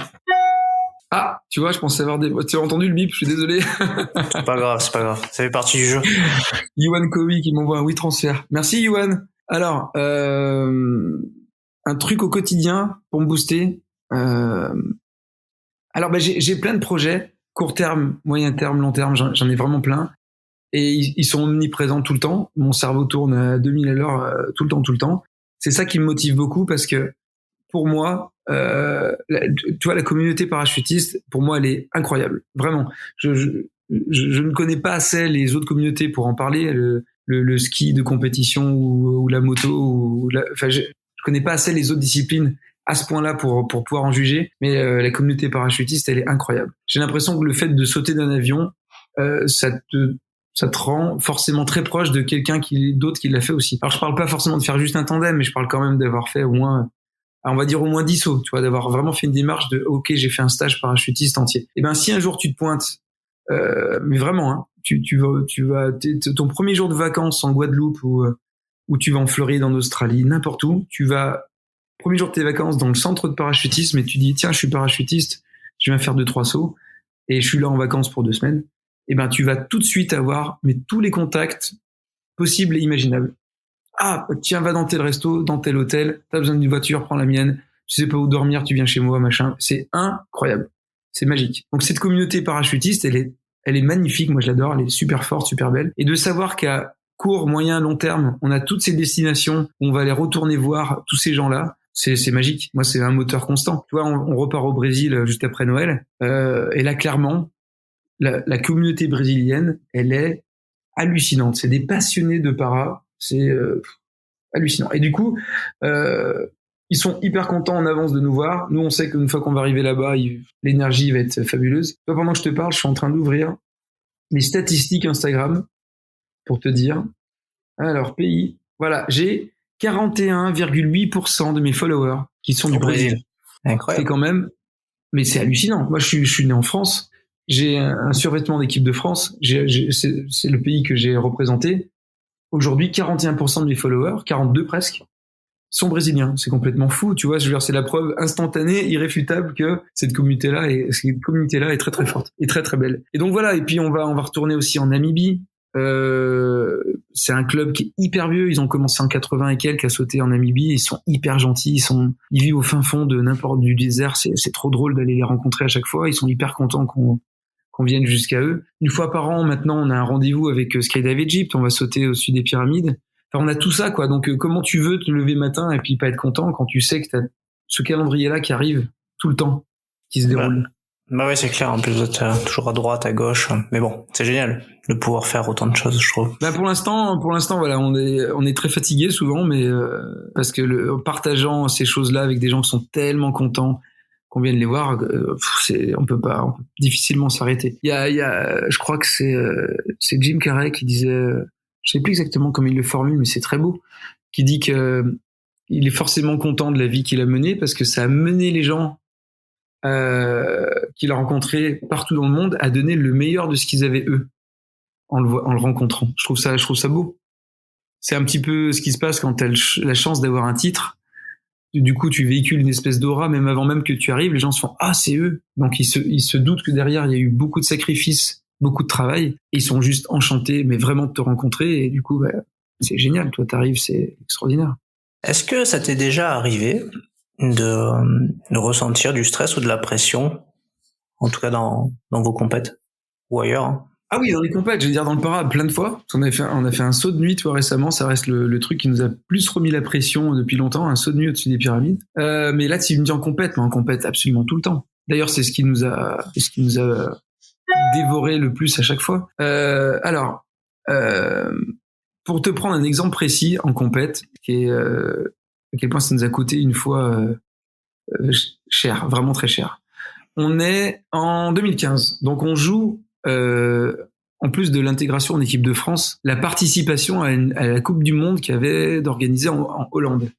Ah, tu vois, je pensais avoir tu as entendu le bip, je suis désolé. C'est pas grave, ça fait partie du jeu. Yohan Kowi qui m'envoie un oui transfert. Merci Yohan. Alors, un truc au quotidien pour me booster. Alors, j'ai plein de projets, court terme, moyen terme, long terme, j'en ai vraiment plein. Et ils sont omniprésents tout le temps. Mon cerveau tourne à 2000 à l'heure tout le temps. C'est ça qui me motive beaucoup parce que pour moi, tu vois, la communauté parachutiste, pour moi, elle est incroyable. Vraiment. Je ne connais pas assez les autres communautés pour en parler. Le ski de compétition ou la moto, je connais pas assez les autres disciplines à ce point-là pour pouvoir en juger. Mais la communauté parachutiste, elle est incroyable. J'ai l'impression que le fait de sauter d'un avion, ça te rend forcément très proche de quelqu'un d'autre qui l'a fait aussi. Alors, je parle pas forcément de faire juste un tandem, mais je parle quand même d'avoir fait au moins 10 sauts, tu vois, d'avoir vraiment fait une démarche de ok, j'ai fait un stage parachutiste entier. Et si un jour tu te pointes, mais vraiment, hein, tu vas ton premier jour de vacances en Guadeloupe ou tu vas en Floride, en Australie, n'importe où, premier jour de tes vacances dans le centre de parachutisme et tu dis tiens, je suis parachutiste, je viens faire 2-3 sauts. et je suis là en vacances pour 2 semaines, et ben tu vas tout de suite avoir tous les contacts possibles et imaginables. Ah, tiens, va dans tel resto, dans tel hôtel, t'as besoin d'une voiture, prends la mienne, tu sais pas où dormir, tu viens chez moi, machin. C'est incroyable. C'est magique. Donc cette communauté parachutiste, elle est magnifique, moi je l'adore, elle est super forte, super belle. Et de savoir qu'à court, moyen, long terme, on a toutes ces destinations, on va aller retourner voir tous ces gens-là, c'est magique. Moi, c'est un moteur constant. Tu vois, on repart au Brésil juste après Noël, et là, clairement, la communauté brésilienne, elle est hallucinante. C'est des passionnés de para, c'est hallucinant. Et du coup, ils sont hyper contents en avance de nous voir. Nous, on sait qu'une fois qu'on va arriver là-bas, l'énergie va être fabuleuse. Toi, pendant que je te parle, je suis en train d'ouvrir mes statistiques Instagram pour te dire. Alors, pays. Voilà, j'ai 41,8% de mes followers qui sont du Brésil. Incroyable. C'est quand même, mais c'est hallucinant. Moi, je suis né en France. J'ai un survêtement d'équipe de France. C'est le pays que j'ai représenté. Aujourd'hui, 41% de mes followers, 42 presque, sont brésiliens. C'est complètement fou, tu vois. Je veux dire, c'est la preuve instantanée, irréfutable que cette communauté-là est très très forte et très très belle. Et donc voilà. Et puis on va retourner aussi en Namibie. C'est un club qui est hyper vieux. Ils ont commencé en 80 et quelques à sauter en Namibie. Ils sont hyper gentils. Ils vivent au fin fond de n'importe du désert. C'est trop drôle d'aller les rencontrer à chaque fois. Ils sont hyper contents qu'on vienne jusqu'à eux. Une fois par an, maintenant, on a un rendez-vous avec Skydive Egypt. On va sauter au-dessus des pyramides. Enfin, on a tout ça, quoi. Donc, comment tu veux te lever matin et puis pas être content quand tu sais que t'as ce calendrier-là qui arrive tout le temps, qui se déroule. Bah ouais, c'est clair. En plus, vous êtes toujours à droite, à gauche. Mais bon, c'est génial de pouvoir faire autant de choses, je trouve. Bah pour l'instant, voilà, on est très fatigué souvent, mais parce que en partageant ces choses-là avec des gens qui sont tellement contents qu'on vienne les voir, on peut difficilement s'arrêter. Il y a, je crois que c'est Jim Carrey qui disait, je sais plus exactement comment il le formule, mais c'est très beau, qui dit que il est forcément content de la vie qu'il a menée parce que ça a mené les gens qu'il a rencontrés partout dans le monde à donner le meilleur de ce qu'ils avaient eux en le rencontrant. Je trouve ça beau. C'est un petit peu ce qui se passe quand tu as la chance d'avoir un titre. Du coup, tu véhicules une espèce d'aura, même avant même que tu arrives, les gens se font « Ah, c'est eux !» Donc, ils se doutent que derrière, il y a eu beaucoup de sacrifices, beaucoup de travail, et ils sont juste enchantés, mais vraiment de te rencontrer, et du coup, c'est génial. Toi, t'arrives, c'est extraordinaire. Est-ce que ça t'est déjà arrivé de ressentir du stress ou de la pression, en tout cas dans vos compètes, ou ailleurs, hein? Ah oui, dans les compètes, je veux dire dans le para plein de fois. On a fait un saut de nuit, toi, récemment. Ça reste le truc qui nous a plus remis la pression depuis longtemps, un saut de nuit au-dessus des pyramides. Mais là, tu me dis en compète, mais en compète absolument tout le temps. D'ailleurs, c'est ce qui nous a dévoré le plus à chaque fois. Alors, pour te prendre un exemple précis en compète, qui est à quel point ça nous a coûté une fois cher, vraiment très cher. On est en 2015, donc on joue. En plus de l'intégration en équipe de France, la participation à la Coupe du Monde qu'il y avait d'organiser en Hollande.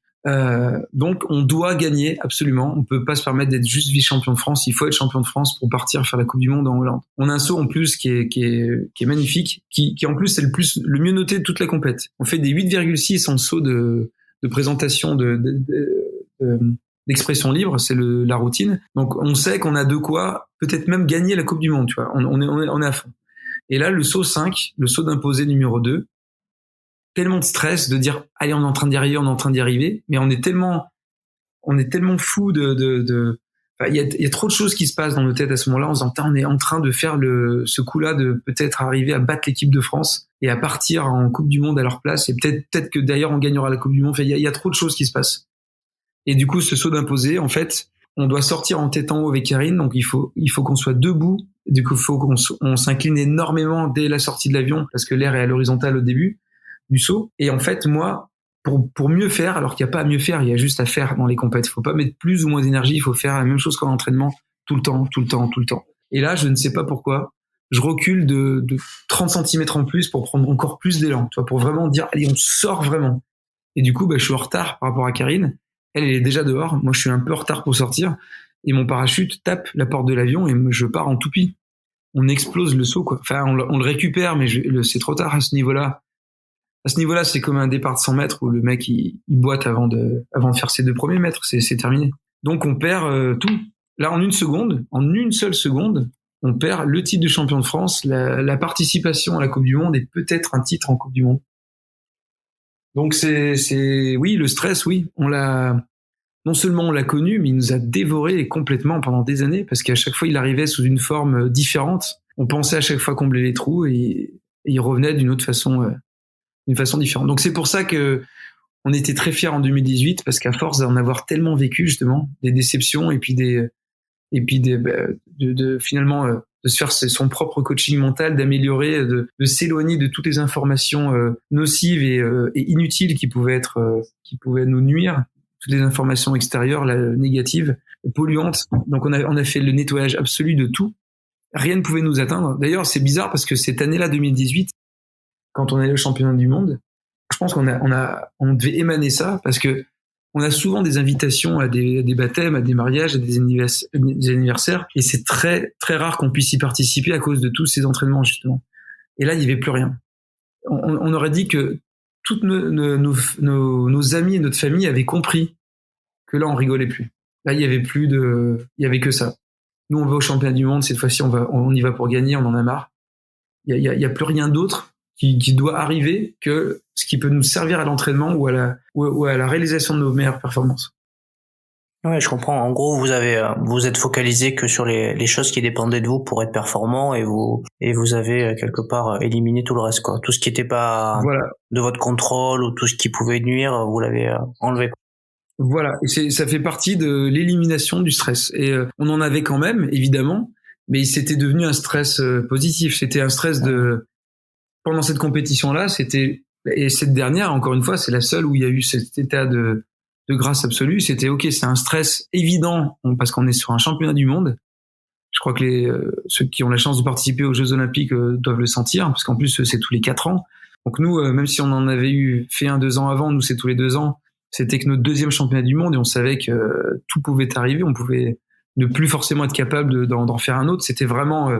Donc on doit gagner absolument. On peut pas se permettre d'être juste vice-champion de France. Il faut être champion de France pour partir faire la Coupe du Monde en Hollande. On a un saut en plus qui est magnifique, qui en plus c'est le mieux noté de toute la compète. On fait des 8,6 en saut de présentation d'expression libre, c'est la routine. Donc on sait qu'on a de quoi peut-être même gagner la Coupe du Monde, tu vois. On est à fond. Et là, le saut 5, le saut d'imposé numéro 2, tellement de stress de dire allez, on est en train d'y arriver, mais on est tellement fou il y a trop de choses qui se passent dans nos têtes à ce moment-là en se disant on est en train de faire ce coup-là de peut-être arriver à battre l'équipe de France et à partir en Coupe du Monde à leur place, et peut-être que d'ailleurs on gagnera la Coupe du Monde. Enfin, il y a trop de choses qui se passent. Et du coup, ce saut d'imposé, en fait, on doit sortir en tête en haut avec Karine, donc il faut qu'on soit debout. Du coup, il faut qu'on s'incline énormément dès la sortie de l'avion parce que l'air est à l'horizontale au début du saut. Et en fait, moi, pour mieux faire, alors qu'il n'y a pas à mieux faire, il y a juste à faire dans les compètes. Il faut pas mettre plus ou moins d'énergie, il faut faire la même chose qu'en entraînement tout le temps. Et là, je ne sais pas pourquoi, je recule de 30 cm en plus pour prendre encore plus d'élan, tu vois, pour vraiment dire allez, on sort vraiment. Et du coup, je suis en retard par rapport à Karine. Elle est déjà dehors. Moi, je suis un peu en retard pour sortir. Et mon parachute tape la porte de l'avion et je pars en toupie. On explose le saut, quoi. Enfin, on le récupère, mais c'est trop tard à ce niveau-là. À ce niveau-là, c'est comme un départ de 100 mètres où le mec, il boite avant de faire ses 2 premiers mètres. C'est terminé. Donc, on perd tout. Là, en une seule seconde, on perd le titre de champion de France, la participation à la Coupe du Monde et peut-être un titre en Coupe du Monde. Donc oui, le stress, oui, non seulement on l'a connu, mais il nous a dévoré complètement pendant des années, parce qu'à chaque fois il arrivait sous une forme différente. On pensait à chaque fois combler les trous et il revenait d'une façon différente. Donc c'est pour ça que on était très fiers en 2018, parce qu'à force d'en avoir tellement vécu justement des déceptions et puis finalement de se faire son propre coaching mental, d'améliorer, de s'éloigner de toutes les informations nocives et inutiles qui pouvaient nous nuire, toutes les informations extérieures, négatives, polluantes. Donc on a fait le nettoyage absolu de tout. Rien ne pouvait nous atteindre. D'ailleurs, c'est bizarre parce que cette année-là, 2018, quand on allait au championnat du monde, je pense qu'on devait émaner ça, parce que on a souvent des invitations à des baptêmes, à des mariages, à des anniversaires, et c'est très très rare qu'on puisse y participer à cause de tous ces entraînements justement. Et là, il n'y avait plus rien. On aurait dit que toutes nos amis et notre famille avaient compris que là, on rigolait plus. Là, il y avait que ça. Nous, on va au championnat du monde, cette fois-ci, on y va pour gagner, on en a marre. Il y a plus rien d'autre qui doit arriver que ce qui peut nous servir à l'entraînement ou à la réalisation de nos meilleures performances. Ouais, je comprends. En gros, vous êtes focalisé que sur les choses qui dépendaient de vous pour être performant, et vous avez quelque part éliminé tout le reste, quoi. Tout ce qui n'était pas de votre contrôle ou tout ce qui pouvait nuire, vous l'avez enlevé, quoi. Voilà. Et ça fait partie de l'élimination du stress. Et on en avait quand même, évidemment, mais c'était devenu un stress positif. C'était un stress pendant cette compétition-là, et cette dernière, encore une fois, c'est la seule où il y a eu cet état de grâce absolue. C'était ok, c'est un stress évident parce qu'on est sur un championnat du monde. Je crois que ceux qui ont la chance de participer aux Jeux Olympiques doivent le sentir, parce qu'en plus c'est tous les 4 ans. Donc nous, même si on en avait fait 2 ans avant, nous c'est tous les 2 ans. C'était que notre 2e championnat du monde et on savait que tout pouvait arriver. On pouvait ne plus forcément être capable d'en faire un autre. C'était vraiment,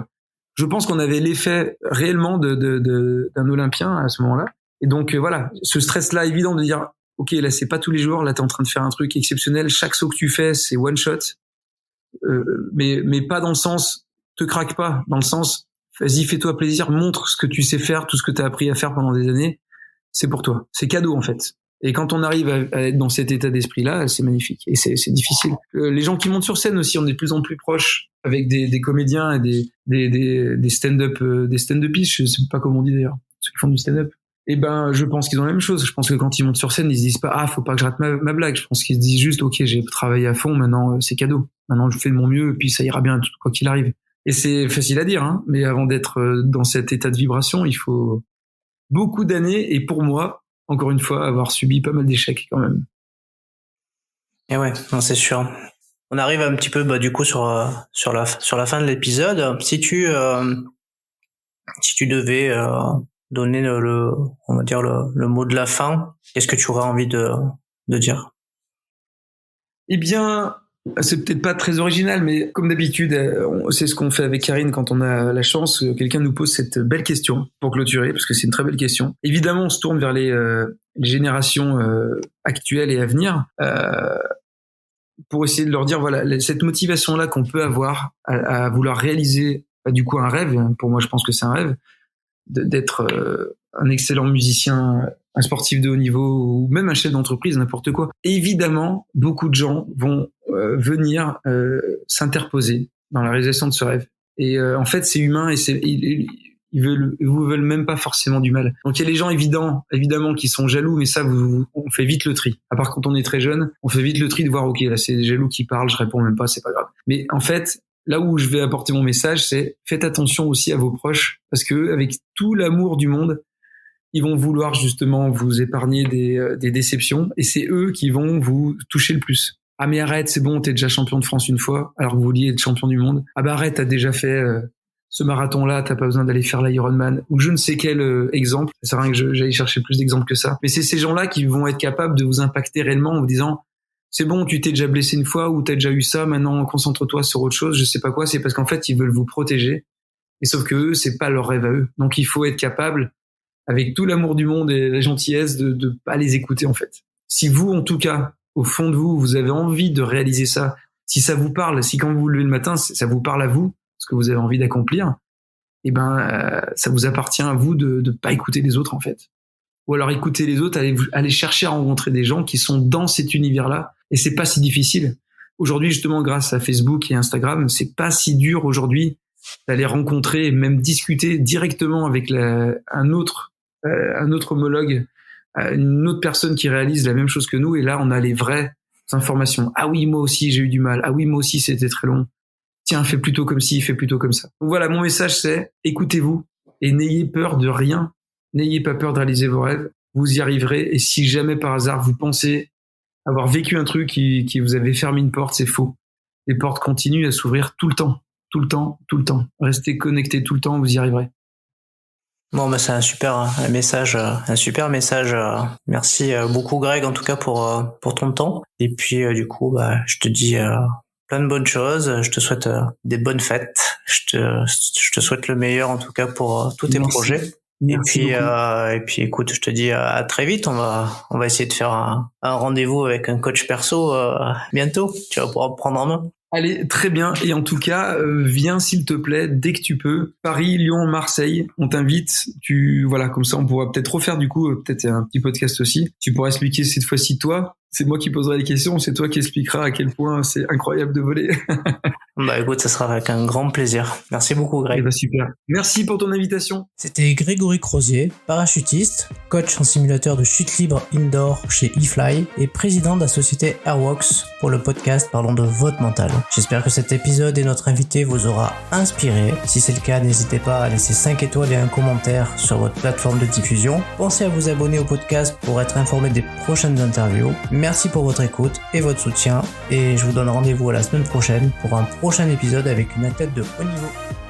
je pense qu'on avait l'effet réellement d'un Olympien à ce moment-là. Et donc voilà, ce stress-là évident de dire, ok, là c'est pas tous les jours, là t'es en train de faire un truc exceptionnel. Chaque saut que tu fais, c'est one shot, mais pas dans le sens te craque pas, dans le sens vas-y, fais-toi plaisir, montre ce que tu sais faire, tout ce que t'as appris à faire pendant des années, c'est pour toi, c'est cadeau en fait. Et quand on arrive à être dans cet état d'esprit-là, c'est magnifique. Et c'est difficile. Les gens qui montent sur scène aussi, on est de plus en plus proches avec des comédiens et des stand-upistes, je sais pas comment on dit d'ailleurs, ceux qui font du stand-up. Et ben, je pense qu'ils ont la même chose. Je pense que quand ils montent sur scène, ils se disent pas, faut pas que je rate ma blague. Je pense qu'ils se disent juste, ok, j'ai travaillé à fond, maintenant c'est cadeau. Maintenant je fais de mon mieux et puis ça ira bien, quoi qu'il arrive. Et c'est facile à dire, hein, mais avant d'être dans cet état de vibration, il faut beaucoup d'années, et pour moi, encore une fois, avoir subi pas mal d'échecs quand même. Et ouais, non, c'est sûr. On arrive un petit peu du coup sur la fin de l'épisode. Si tu devais donner on va dire le mot de la fin, qu'est-ce que tu aurais envie de dire? Eh bien, c'est peut-être pas très original, mais comme d'habitude, c'est ce qu'on fait avec Karine quand on a la chance, quelqu'un nous pose cette belle question pour clôturer, parce que c'est une très belle question. Évidemment, on se tourne vers les générations actuelles et à venir, pour essayer de leur dire, voilà, cette motivation-là qu'on peut avoir à vouloir réaliser du coup un rêve. Pour moi, je pense que c'est un rêve d'être un excellent musicien, un sportif de haut niveau, ou même un chef d'entreprise, n'importe quoi. Et évidemment, beaucoup de gens vont venir s'interposer dans la réalisation de ce rêve. Et en fait, c'est humain, et ils vous veulent même pas forcément du mal. Donc il y a les gens évidemment qui sont jaloux, mais ça, on fait vite le tri. À part quand on est très jeune, on fait vite le tri de voir, ok, là c'est des jaloux qui parlent, je réponds même pas, c'est pas grave. Mais en fait, là où je vais apporter mon message, c'est faites attention aussi à vos proches, parce que avec tout l'amour du monde, ils vont vouloir justement vous épargner des déceptions, et c'est eux qui vont vous toucher le plus. Ah mais arrête, c'est bon, t'es déjà champion de France une fois, alors que vous vouliez être champion du monde. Ah bah arrête, t'as déjà fait ce marathon-là, t'as pas besoin d'aller faire l'Ironman, ou je ne sais quel exemple. Ça sert à rien que j'aille chercher plus d'exemples que ça. Mais c'est ces gens-là qui vont être capables de vous impacter réellement en vous disant, c'est bon, tu t'es déjà blessé une fois, ou t'as déjà eu ça, maintenant concentre-toi sur autre chose, je sais pas quoi. C'est parce qu'en fait, ils veulent vous protéger. Et sauf que eux, c'est pas leur rêve à eux. Donc il faut être capable, avec tout l'amour du monde et la gentillesse, de pas les écouter en fait. Si vous, en tout cas, au fond de vous, vous avez envie de réaliser ça, si ça vous parle, si quand vous vous levez le matin, ça vous parle à vous, ce que vous avez envie d'accomplir, ça vous appartient à vous de pas écouter les autres en fait. Ou alors écouter les autres, aller chercher à rencontrer des gens qui sont dans cet univers-là, et c'est pas si difficile. Aujourd'hui, justement, grâce à Facebook et Instagram, c'est pas si dur aujourd'hui d'aller rencontrer et même discuter directement avec un autre homologue, une autre personne qui réalise la même chose que nous, et là, on a les vraies informations. Ah oui, moi aussi, j'ai eu du mal. Ah oui, moi aussi, c'était très long. Tiens, fais plutôt comme ci, fais plutôt comme ça. Donc voilà, mon message, c'est écoutez-vous et n'ayez peur de rien. N'ayez pas peur de réaliser vos rêves. Vous y arriverez. Et si jamais par hasard, vous pensez avoir vécu un truc qui vous avait fermé une porte, c'est faux. Les portes continuent à s'ouvrir tout le temps. Tout le temps, tout le temps. Restez connectés tout le temps, vous y arriverez. Bon, c'est un super message. Merci beaucoup, Greg, en tout cas pour ton temps. Et puis, du coup, je te dis plein de bonnes choses. Je te souhaite des bonnes fêtes. Je te souhaite le meilleur, en tout cas, pour tous tes projets. Merci et puis, écoute, je te dis à très vite. On va essayer de faire un rendez-vous avec un coach perso bientôt. Tu vas pouvoir me prendre en main. Allez, très bien. Et en tout cas, viens s'il te plaît dès que tu peux. Paris, Lyon, Marseille, on t'invite. Voilà, comme ça on pourra peut-être refaire du coup peut-être un petit podcast aussi. Tu pourras expliquer cette fois-ci toi. C'est moi qui poserai les questions, c'est toi qui expliqueras à quel point c'est incroyable de voler. Écoute, ça sera avec un grand plaisir. Merci beaucoup, Greg. Super. Merci pour ton invitation. C'était Grégory Crozier, parachutiste, coach en simulateur de chute libre indoor chez eFly et président de la société Airworks pour le podcast Parlons de votre mental. J'espère que cet épisode et notre invité vous aura inspiré. Si c'est le cas, n'hésitez pas à laisser 5 étoiles et un commentaire sur votre plateforme de diffusion. Pensez à vous abonner au podcast pour être informé des prochaines interviews. Merci pour votre écoute et votre soutien, et je vous donne rendez-vous à la semaine prochaine pour un prochain épisode avec une athlète de haut niveau.